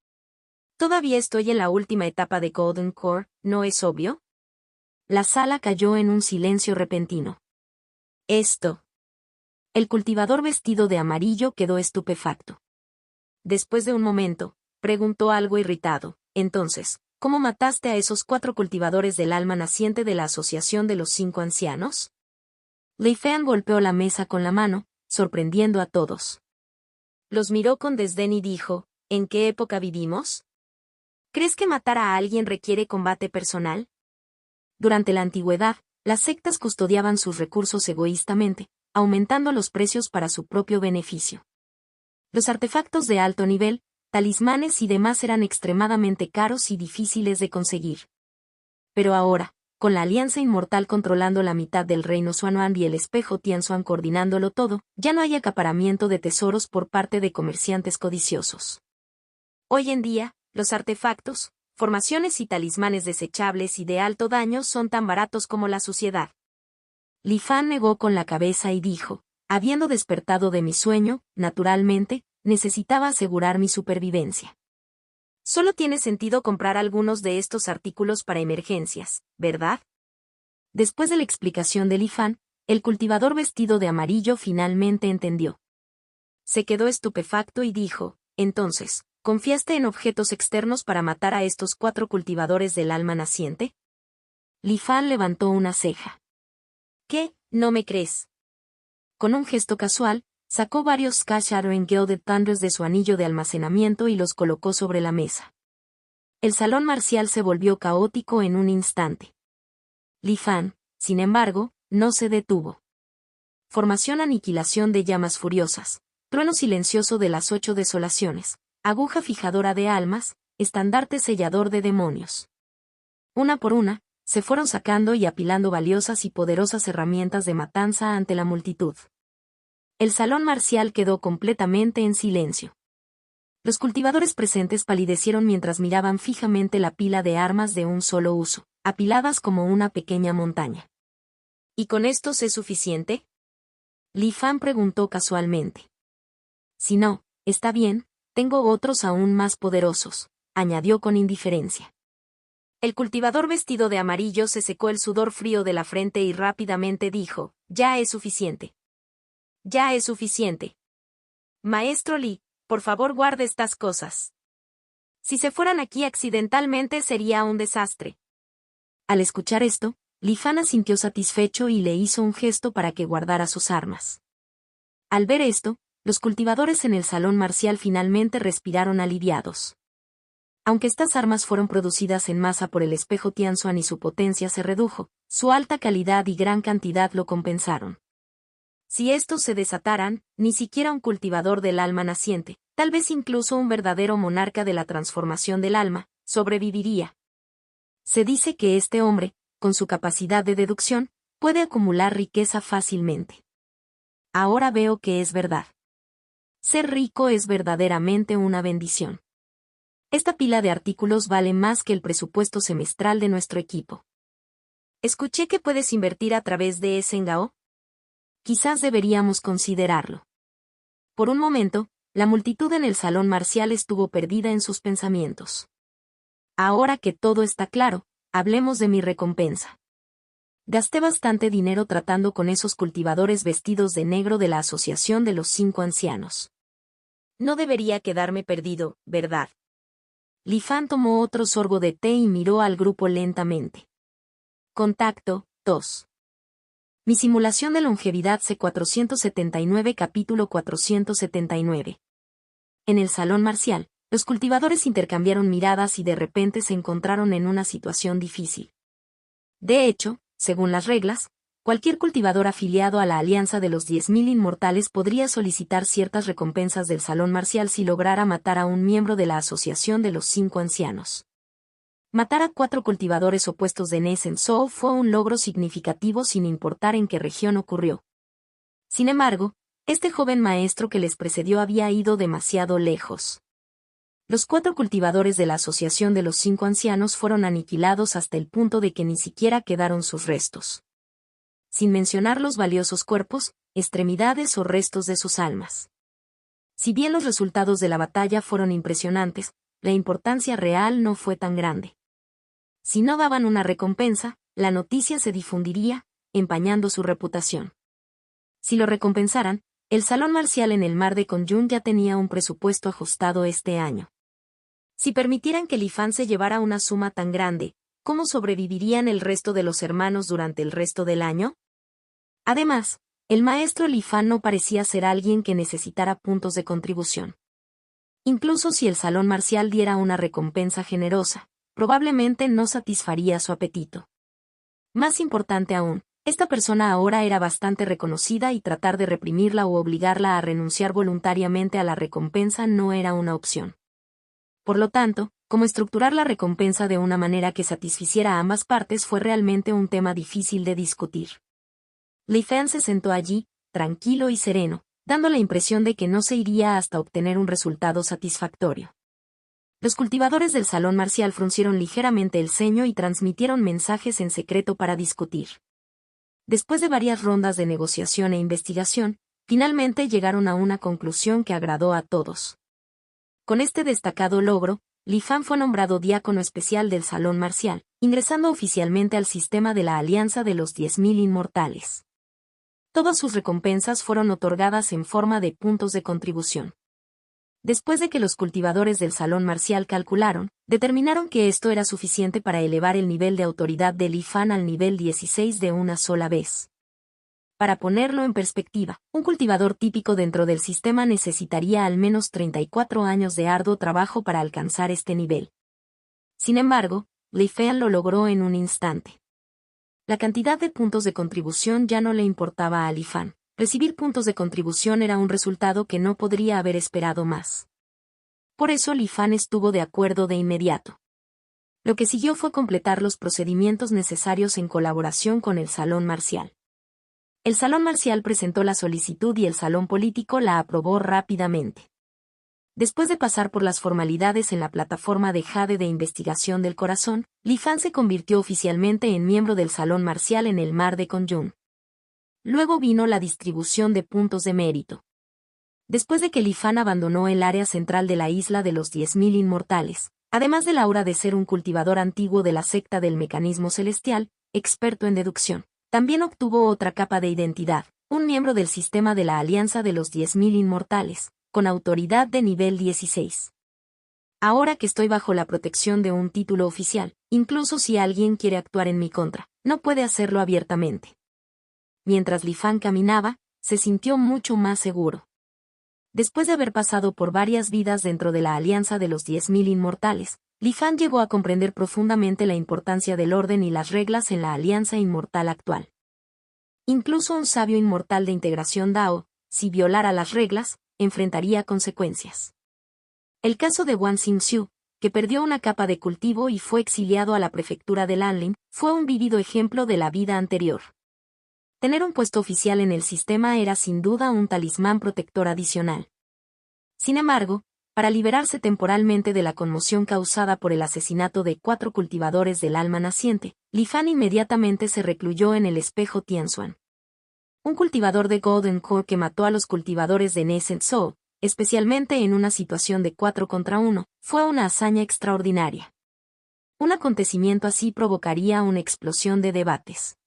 Todavía estoy en la última etapa de Golden Core, ¿no es obvio? La sala cayó en un silencio repentino. Esto El cultivador vestido de amarillo quedó estupefacto. Después de un momento, preguntó algo irritado: entonces, ¿cómo mataste a esos 4 cultivadores del alma naciente de la Asociación de los 5 Ancianos? Li Fan golpeó la mesa con la mano, sorprendiendo a todos. Los miró con desdén y dijo: ¿en qué época vivimos? ¿Crees que matar a alguien requiere combate personal? Durante la antigüedad, las sectas custodiaban sus recursos egoístamente, aumentando los precios para su propio beneficio. Los artefactos de alto nivel, talismanes y demás eran extremadamente caros y difíciles de conseguir. Pero ahora, con la Alianza Inmortal controlando la mitad del reino Xuanhuan y el espejo Tianxuan coordinándolo todo, ya no hay acaparamiento de tesoros por parte de comerciantes codiciosos. Hoy en día, los artefactos, formaciones y talismanes desechables y de alto daño son tan baratos como la suciedad. Li Fan negó con la cabeza y dijo: habiendo despertado de mi sueño, naturalmente, necesitaba asegurar mi supervivencia. Solo tiene sentido comprar algunos de estos artículos para emergencias, ¿verdad? Después de la explicación de Li Fan, el cultivador vestido de amarillo finalmente entendió. Se quedó estupefacto y dijo: entonces, ¿confiaste en objetos externos para matar a estos 4 cultivadores del alma naciente? Li Fan levantó una ceja. ¿Qué, no me crees? Con un gesto casual, sacó varios Cash Shattering Gilded Thunders de su anillo de almacenamiento y los colocó sobre la mesa. El salón marcial se volvió caótico en un instante. Li Fan, sin embargo, no se detuvo. Formación aniquilación de llamas furiosas, trueno silencioso de las 8 desolaciones, aguja fijadora de almas, estandarte sellador de demonios. Una por una, se fueron sacando y apilando valiosas y poderosas herramientas de matanza ante la multitud. El salón marcial quedó completamente en silencio. Los cultivadores presentes palidecieron mientras miraban fijamente la pila de armas de un solo uso, apiladas como una pequeña montaña. ¿Y con estos es suficiente? Li Fan preguntó casualmente. Si no, está bien, tengo otros aún más poderosos, añadió con indiferencia. El cultivador vestido de amarillo se secó el sudor frío de la frente y rápidamente dijo: ya es suficiente. Ya es suficiente. Maestro Li, por favor guarde estas cosas. Si se fueran aquí accidentalmente sería un desastre. Al escuchar esto, Li Fan asintió satisfecho y le hizo un gesto para que guardara sus armas. Al ver esto, los cultivadores en el salón marcial finalmente respiraron aliviados. Aunque estas armas fueron producidas en masa por el espejo Tianxuan y su potencia se redujo, su alta calidad y gran cantidad lo compensaron. Si estos se desataran, ni siquiera un cultivador del alma naciente, tal vez incluso un verdadero monarca de la transformación del alma, sobreviviría. Se dice que este hombre, con su capacidad de deducción, puede acumular riqueza fácilmente. Ahora veo que es verdad. Ser rico es verdaderamente una bendición. Esta pila de artículos vale más que el presupuesto semestral de nuestro equipo. Escuché que puedes invertir a través de Esengao. Quizás deberíamos considerarlo. Por un momento, la multitud en el salón marcial estuvo perdida en sus pensamientos. Ahora que todo está claro, hablemos de mi recompensa. Gasté bastante dinero tratando con esos cultivadores vestidos de negro de la Asociación de los 5 Ancianos. No debería quedarme perdido, ¿verdad? Li Fan tomó otro sorbo de té y miró al grupo lentamente. Contacto 2. Mi simulación de longevidad C479 capítulo 479. En el salón marcial, los cultivadores intercambiaron miradas y de repente se encontraron en una situación difícil. De hecho, según las reglas, cualquier cultivador afiliado a la Alianza de los 10.000 Inmortales podría solicitar ciertas recompensas del salón marcial si lograra matar a un miembro de la Asociación de los 5 Ancianos. Matar a 4 cultivadores opuestos de Nesen Zhou fue un logro significativo sin importar en qué región ocurrió. Sin embargo, este joven maestro que les precedió había ido demasiado lejos. Los 4 cultivadores de la Asociación de los 5 Ancianos fueron aniquilados hasta el punto de que ni siquiera quedaron sus restos. Sin mencionar los valiosos cuerpos, extremidades o restos de sus almas. Si bien los resultados de la batalla fueron impresionantes, la importancia real no fue tan grande. Si no daban una recompensa, la noticia se difundiría, empañando su reputación. Si lo recompensaran, el Salón Marcial en el Mar de Conjun ya tenía un presupuesto ajustado este año. Si permitieran que Li Fan se llevara una suma tan grande, ¿cómo sobrevivirían el resto de los hermanos durante el resto del año? Además, el maestro Li Fan no parecía ser alguien que necesitara puntos de contribución. Incluso si el Salón Marcial diera una recompensa generosa, probablemente no satisfaría su apetito. Más importante aún, esta persona ahora era bastante reconocida y tratar de reprimirla o obligarla a renunciar voluntariamente a la recompensa no era una opción. Por lo tanto, cómo estructurar la recompensa de una manera que satisficiera a ambas partes fue realmente un tema difícil de discutir. Li Fan se sentó allí, tranquilo y sereno, dando la impresión de que no se iría hasta obtener un resultado satisfactorio. Los cultivadores del Salón Marcial fruncieron ligeramente el ceño y transmitieron mensajes en secreto para discutir. Después de varias rondas de negociación e investigación, finalmente llegaron a una conclusión que agradó a todos. Con este destacado logro, Li Fan fue nombrado diácono especial del Salón Marcial, ingresando oficialmente al sistema de la Alianza de los 10.000 Inmortales. Todas sus recompensas fueron otorgadas en forma de puntos de contribución. Después de que los cultivadores del Salón Marcial calcularon, determinaron que esto era suficiente para elevar el nivel de autoridad de Li Fan al nivel 16 de una sola vez. Para ponerlo en perspectiva, un cultivador típico dentro del sistema necesitaría al menos 34 años de arduo trabajo para alcanzar este nivel. Sin embargo, Li Fan lo logró en un instante. La cantidad de puntos de contribución ya no le importaba a Li Fan. Recibir puntos de contribución era un resultado que no podría haber esperado más. Por eso Li Fan estuvo de acuerdo de inmediato. Lo que siguió fue completar los procedimientos necesarios en colaboración con el Salón Marcial. El Salón Marcial presentó la solicitud y el Salón Político la aprobó rápidamente. Después de pasar por las formalidades en la plataforma de Jade de investigación del corazón, Li Fan se convirtió oficialmente en miembro del Salón Marcial en el Mar de Conjun. Luego vino la distribución de puntos de mérito. Después de que Li Fan abandonó el área central de la isla de los 10.000 Inmortales, además del aura de ser un cultivador antiguo de la secta del mecanismo celestial, experto en deducción, también obtuvo otra capa de identidad, un miembro del sistema de la Alianza de los 10.000 Inmortales, con autoridad de nivel 16. Ahora que estoy bajo la protección de un título oficial, incluso si alguien quiere actuar en mi contra, no puede hacerlo abiertamente. Mientras Li Fan caminaba, se sintió mucho más seguro. Después de haber pasado por varias vidas dentro de la Alianza de los 10.000 Inmortales, Li Fan llegó a comprender profundamente la importancia del orden y las reglas en la Alianza Inmortal actual. Incluso un sabio inmortal de integración Dao, si violara las reglas, enfrentaría consecuencias. El caso de Wang Xingxiu, que perdió una capa de cultivo y fue exiliado a la prefectura de Lanlin, fue un vívido ejemplo de la vida anterior. Tener un puesto oficial en el sistema era sin duda un talismán protector adicional. Sin embargo, para liberarse temporalmente de la conmoción causada por el asesinato de 4 cultivadores del alma naciente, Li Fan inmediatamente se recluyó en el espejo Tianxuan. Un cultivador de Golden Core que mató a los cultivadores de Nascent Soul, especialmente en una situación de 4 contra 1, fue una hazaña extraordinaria. Un acontecimiento así provocaría una explosión de debates.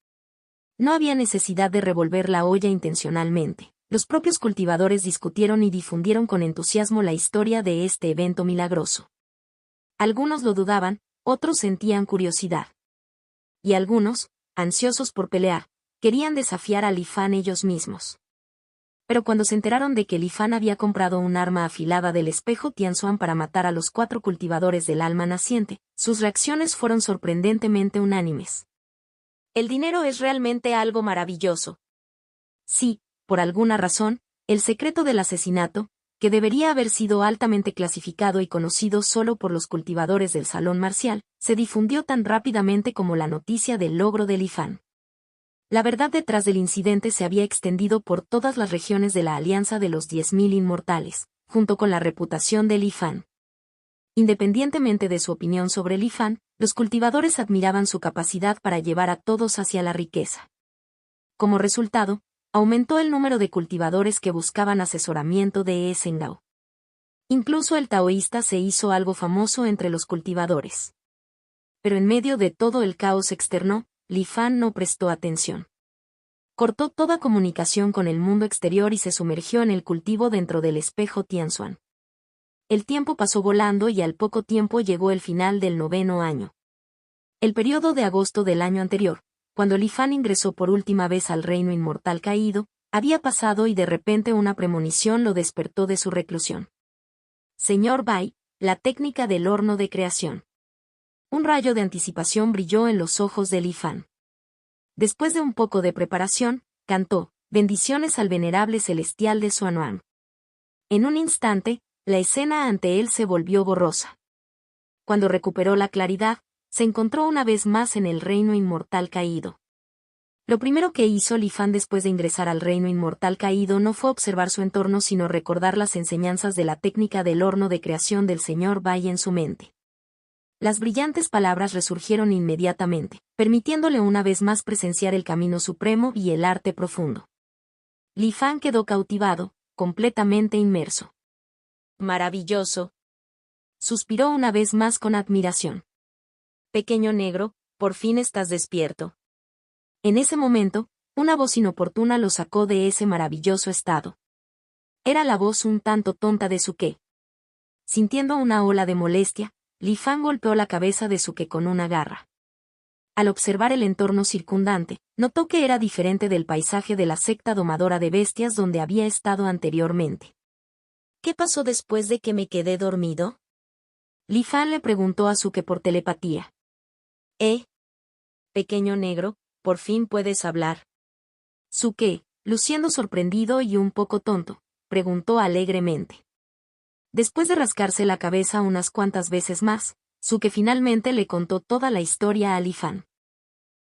No había necesidad de revolver la olla intencionalmente. Los propios cultivadores discutieron y difundieron con entusiasmo la historia de este evento milagroso. Algunos lo dudaban, otros sentían curiosidad. Y algunos, ansiosos por pelear, querían desafiar a Li Fan ellos mismos. Pero cuando se enteraron de que Li Fan había comprado un arma afilada del espejo Tianxuan para matar a los 4 cultivadores del alma naciente, sus reacciones fueron sorprendentemente unánimes. El dinero es realmente algo maravilloso. Sí, por alguna razón, el secreto del asesinato, que debería haber sido altamente clasificado y conocido solo por los cultivadores del Salón Marcial, se difundió tan rápidamente como la noticia del logro de Li Fan. La verdad detrás del incidente se había extendido por todas las regiones de la Alianza de los 10.000 Inmortales, junto con la reputación de Li Fan. Independientemente de su opinión sobre Li Fan, los cultivadores admiraban su capacidad para llevar a todos hacia la riqueza. Como resultado, aumentó el número de cultivadores que buscaban asesoramiento de Esengao. Incluso el taoísta se hizo algo famoso entre los cultivadores. Pero en medio de todo el caos externo, Li Fan no prestó atención. Cortó toda comunicación con el mundo exterior y se sumergió en el cultivo dentro del espejo Tianzuan. El tiempo pasó volando y al poco tiempo llegó el final del 9º año. El periodo de agosto del año anterior, cuando Li Fan ingresó por última vez al reino inmortal caído, había pasado y de repente una premonición lo despertó de su reclusión. Señor Bai, la técnica del horno de creación. Un rayo de anticipación brilló en los ojos de Li Fan. Después de un poco de preparación, cantó, bendiciones al venerable celestial de Xuanuan. En un instante, la escena ante él se volvió borrosa. Cuando recuperó la claridad, se encontró una vez más en el reino inmortal caído. Lo primero que hizo Li Fan después de ingresar al reino inmortal caído no fue observar su entorno sino recordar las enseñanzas de la técnica del horno de creación del señor Bai en su mente. Las brillantes palabras resurgieron inmediatamente, permitiéndole una vez más presenciar el camino supremo y el arte profundo. Li Fan quedó cautivado, completamente inmerso. Maravilloso. Suspiró una vez más con admiración. Pequeño negro, por fin estás despierto. En ese momento, una voz inoportuna lo sacó de ese maravilloso estado. Era la voz un tanto tonta de Suke. Sintiendo una ola de molestia, Li Fan golpeó la cabeza de Suke con una garra. Al observar el entorno circundante, notó que era diferente del paisaje de la secta domadora de bestias donde había estado anteriormente. ¿Qué pasó después de que me quedé dormido? Li Fan le preguntó a Suke por telepatía. Pequeño negro, por fin puedes hablar. Suke, luciendo sorprendido y un poco tonto, preguntó alegremente. Después de rascarse la cabeza unas cuantas veces más, Suke finalmente le contó toda la historia a Li Fan.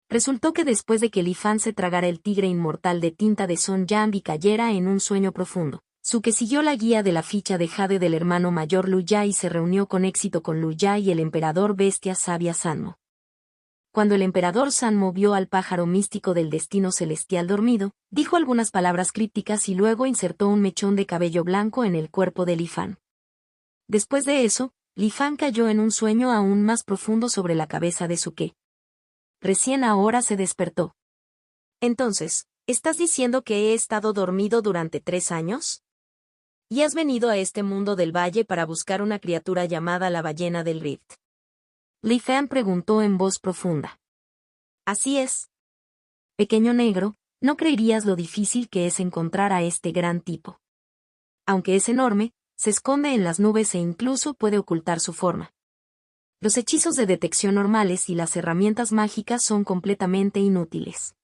Resultó que después de que Li Fan se tragara el tigre inmortal de tinta de Son Yang y cayera en un sueño profundo, Suke siguió la guía de la ficha de jade del hermano mayor Lu Ya y se reunió con éxito con Lu Ya y el emperador bestia sabia Sanmo. Cuando el emperador Sanmo vio al pájaro místico del destino celestial dormido, dijo algunas palabras crípticas y luego insertó un mechón de cabello blanco en el cuerpo de Li Fan. Después de eso, Li Fan cayó en un sueño aún más profundo sobre la cabeza de Suke. Recién ahora se despertó. Entonces, ¿estás diciendo que he estado dormido durante 3 años? ¿Y has venido a este mundo del valle para buscar una criatura llamada la ballena del Rift? Li Fan preguntó en voz profunda. Así es. Pequeño negro, no creerías lo difícil que es encontrar a este gran tipo. Aunque es enorme, se esconde en las nubes e incluso puede ocultar su forma. Los hechizos de detección normales y las herramientas mágicas son completamente inútiles.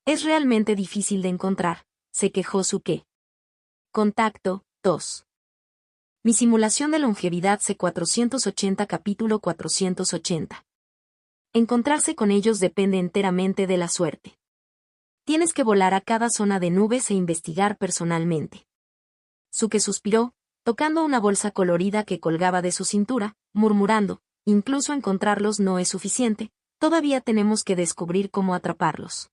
Es realmente difícil de encontrar, se quejó Suke. Contacto 2. Mi simulación de longevidad C480 capítulo 480. Encontrarse con ellos depende enteramente de la suerte. Tienes que volar a cada zona de nubes e investigar personalmente. Suke suspiró, tocando una bolsa colorida que colgaba de su cintura, murmurando, incluso encontrarlos no es suficiente, todavía tenemos que descubrir cómo atraparlos.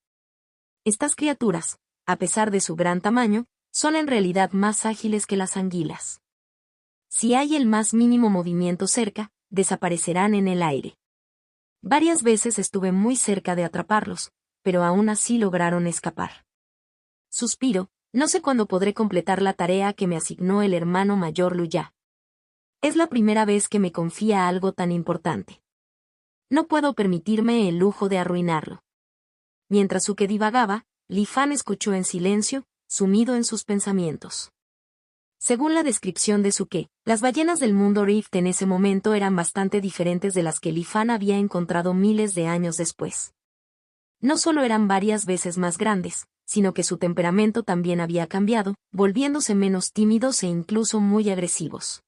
Estas criaturas, a pesar de su gran tamaño, son en realidad más ágiles que las anguilas. Si hay el más mínimo movimiento cerca, desaparecerán en el aire. Varias veces estuve muy cerca de atraparlos, pero aún así lograron escapar. Suspiro, no sé cuándo podré completar la tarea que me asignó el hermano mayor Lu Ya. Es la primera vez que me confía algo tan importante. No puedo permitirme el lujo de arruinarlo. Mientras Suke divagaba, Li Fan escuchó en silencio, sumido en sus pensamientos. Según la descripción de Suke, las ballenas del mundo Rift en ese momento eran bastante diferentes de las que Li Fan había encontrado miles de años después. No solo eran varias veces más grandes, sino que su temperamento también había cambiado, volviéndose menos tímidos e incluso muy agresivos.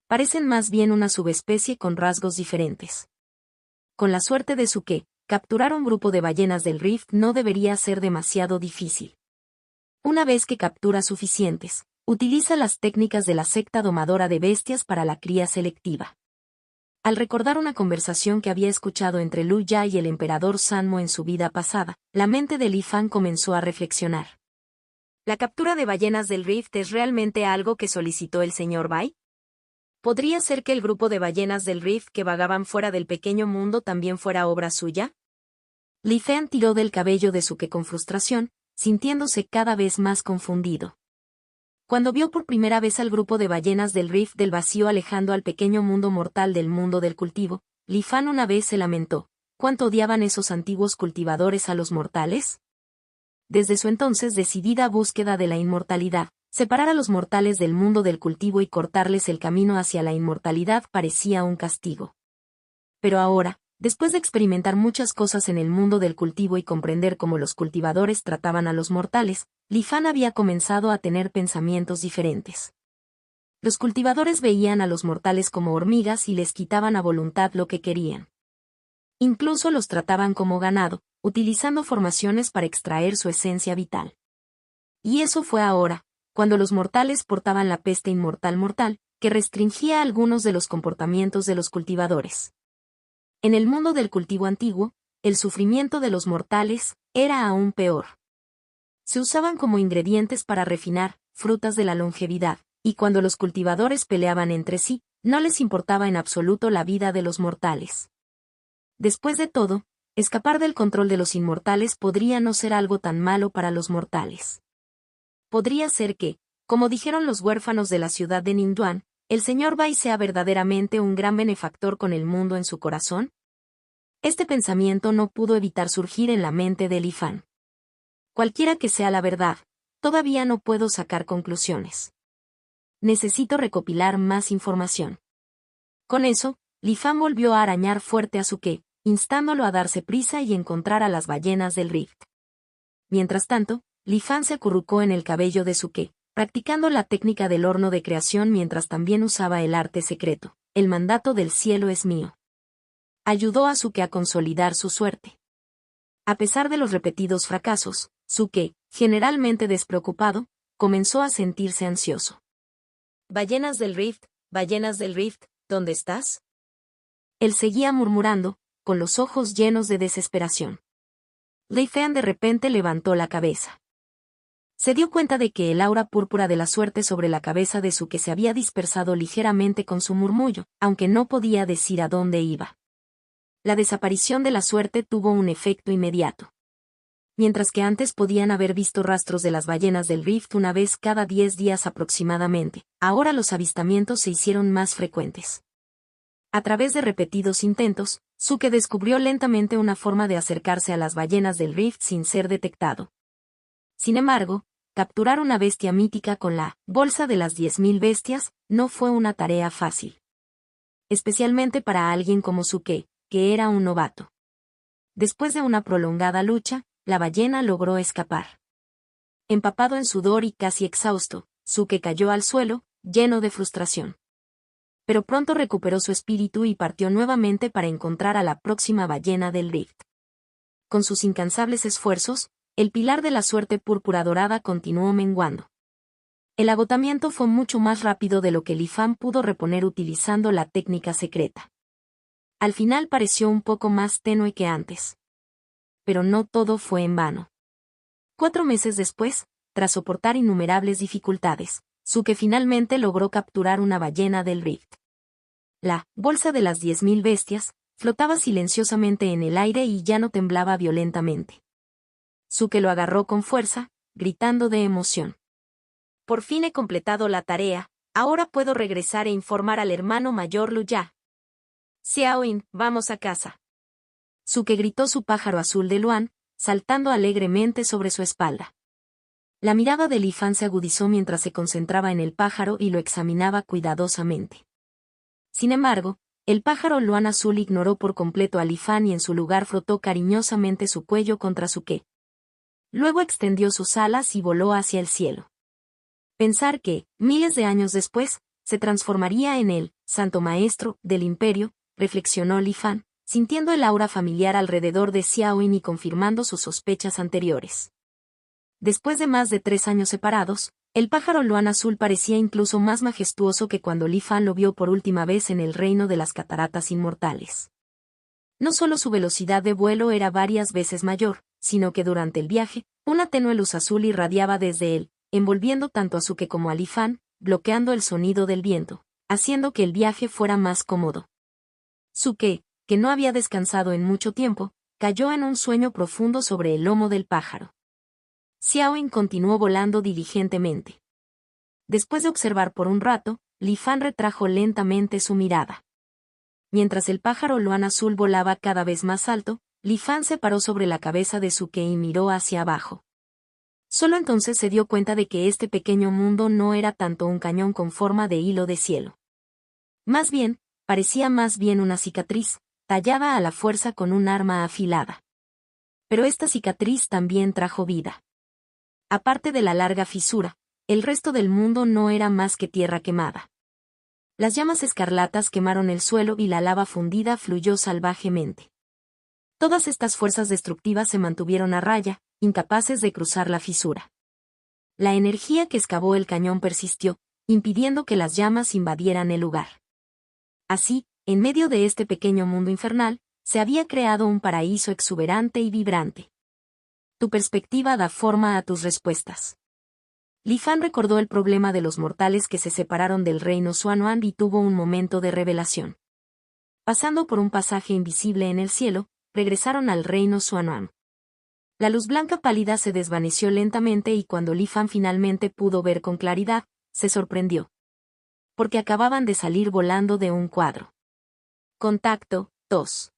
Parecen más bien una subespecie con rasgos diferentes. Con la suerte de Suke, capturar un grupo de ballenas del Rift no debería ser demasiado difícil. Una vez que captura suficientes, utiliza las técnicas de la secta domadora de bestias para la cría selectiva. Al recordar una conversación que había escuchado entre Lu Ya y el emperador Sanmo en su vida pasada, la mente de Li Fan comenzó a reflexionar. ¿La captura de ballenas del Rift es realmente algo que solicitó el señor Bai? ¿Podría ser que el grupo de ballenas del Rift que vagaban fuera del pequeño mundo también fuera obra suya? Li Fan tiró del cabello de Suke con frustración, sintiéndose cada vez más confundido. Cuando vio por primera vez al grupo de ballenas del Rift del Vacío alejando al pequeño mundo mortal del mundo del cultivo, Li Fan una vez se lamentó. ¿Cuánto odiaban esos antiguos cultivadores a los mortales? Desde su entonces decidida búsqueda de la inmortalidad, separar a los mortales del mundo del cultivo y cortarles el camino hacia la inmortalidad parecía un castigo. Pero ahora, después de experimentar muchas cosas en el mundo del cultivo y comprender cómo los cultivadores trataban a los mortales, Li Fan había comenzado a tener pensamientos diferentes. Los cultivadores veían a los mortales como hormigas y les quitaban a voluntad lo que querían. Incluso los trataban como ganado, utilizando formaciones para extraer su esencia vital. Y eso fue ahora, cuando los mortales portaban la peste inmortal mortal, que restringía algunos de los comportamientos de los cultivadores. En el mundo del cultivo antiguo, el sufrimiento de los mortales era aún peor. Se usaban como ingredientes para refinar frutas de la longevidad, y cuando los cultivadores peleaban entre sí, no les importaba en absoluto la vida de los mortales. Después de todo, escapar del control de los inmortales podría no ser algo tan malo para los mortales. Podría ser que, como dijeron los huérfanos de la ciudad de Ningduan, ¿el señor Bai sea verdaderamente un gran benefactor con el mundo en su corazón? Este pensamiento no pudo evitar surgir en la mente de Li Fan. Cualquiera que sea la verdad, todavía no puedo sacar conclusiones. Necesito recopilar más información. Con eso, Li Fan volvió a arañar fuerte a Suke, instándolo a darse prisa y encontrar a las ballenas del Rift. Mientras tanto, Li Fan se acurrucó en el cabello de Suke, practicando la técnica del horno de creación mientras también usaba el arte secreto. El mandato del cielo es mío. Ayudó a Suke a consolidar su suerte. A pesar de los repetidos fracasos, Suke, generalmente despreocupado, comenzó a sentirse ansioso. Ballenas del Rift, ¿dónde estás? Él seguía murmurando, con los ojos llenos de desesperación. Li Fan de repente levantó la cabeza. Se dio cuenta de que el aura púrpura de la suerte sobre la cabeza de Suke se había dispersado ligeramente con su murmullo, aunque no podía decir a dónde iba. La desaparición de la suerte tuvo un efecto inmediato. Mientras que antes podían haber visto rastros de las ballenas del Rift una vez cada 10 días aproximadamente, ahora los avistamientos se hicieron más frecuentes. A través de repetidos intentos, Suke descubrió lentamente una forma de acercarse a las ballenas del Rift sin ser detectado. Sin embargo, capturar una bestia mítica con la bolsa de las 10.000 bestias no fue una tarea fácil. Especialmente para alguien como Suke, que era un novato. Después de una prolongada lucha, la ballena logró escapar. Empapado en sudor y casi exhausto, Suke cayó al suelo, lleno de frustración. Pero pronto recuperó su espíritu y partió nuevamente para encontrar a la próxima ballena del Rift. Con sus incansables esfuerzos, el pilar de la suerte púrpura dorada continuó menguando. El agotamiento fue mucho más rápido de lo que Li Fan pudo reponer utilizando la técnica secreta. Al final pareció un poco más tenue que antes. Pero no todo fue en vano. 4 meses después, tras soportar innumerables dificultades, Suke finalmente logró capturar una ballena del Rift. La bolsa de las 10.000 bestias flotaba silenciosamente en el aire y ya no temblaba violentamente. Suke lo agarró con fuerza, gritando de emoción. Por fin he completado la tarea, ahora puedo regresar e informar al hermano mayor Luya. Xiaoyin, vamos a casa. Suke gritó su pájaro azul de Luan, saltando alegremente sobre su espalda. La mirada de Li Fan se agudizó mientras se concentraba en el pájaro y lo examinaba cuidadosamente. Sin embargo, el pájaro Luan azul ignoró por completo a Li Fan y en su lugar frotó cariñosamente su cuello contra Suke. Luego extendió sus alas y voló hacia el cielo. Pensar que, miles de años después, se transformaría en el Santo Maestro del Imperio, reflexionó Li Fan, sintiendo el aura familiar alrededor de Xiaoyin y confirmando sus sospechas anteriores. Después de más de 3 años separados, el pájaro Luan azul parecía incluso más majestuoso que cuando Li Fan lo vio por última vez en el reino de las cataratas inmortales. No solo su velocidad de vuelo era varias veces mayor, sino que durante el viaje, una tenue luz azul irradiaba desde él, envolviendo tanto a Suke como a Li Fan, bloqueando el sonido del viento, haciendo que el viaje fuera más cómodo. Suke, que no había descansado en mucho tiempo, cayó en un sueño profundo sobre el lomo del pájaro. Xiaoyin continuó volando diligentemente. Después de observar por un rato, Li Fan retrajo lentamente su mirada. Mientras el pájaro Luan azul volaba cada vez más alto, Li Fan se paró sobre la cabeza de Suke y miró hacia abajo. Solo entonces se dio cuenta de que este pequeño mundo no era tanto un cañón con forma de hilo de cielo. Más bien, parecía más bien una cicatriz, tallada a la fuerza con un arma afilada. Pero esta cicatriz también trajo vida. Aparte de la larga fisura, el resto del mundo no era más que tierra quemada. Las llamas escarlatas quemaron el suelo y la lava fundida fluyó salvajemente. Todas estas fuerzas destructivas se mantuvieron a raya, incapaces de cruzar la fisura. La energía que excavó el cañón persistió, impidiendo que las llamas invadieran el lugar. Así, en medio de este pequeño mundo infernal, se había creado un paraíso exuberante y vibrante. Tu perspectiva da forma a tus respuestas. Li Fan recordó el problema de los mortales que se separaron del reino Xuanhuan y tuvo un momento de revelación. Pasando por un pasaje invisible en el cielo, regresaron al reino Xuanhuan. La luz blanca pálida se desvaneció lentamente y cuando Li Fan finalmente pudo ver con claridad, se sorprendió. Porque acababan de salir volando de un cuadro. Contacto 2.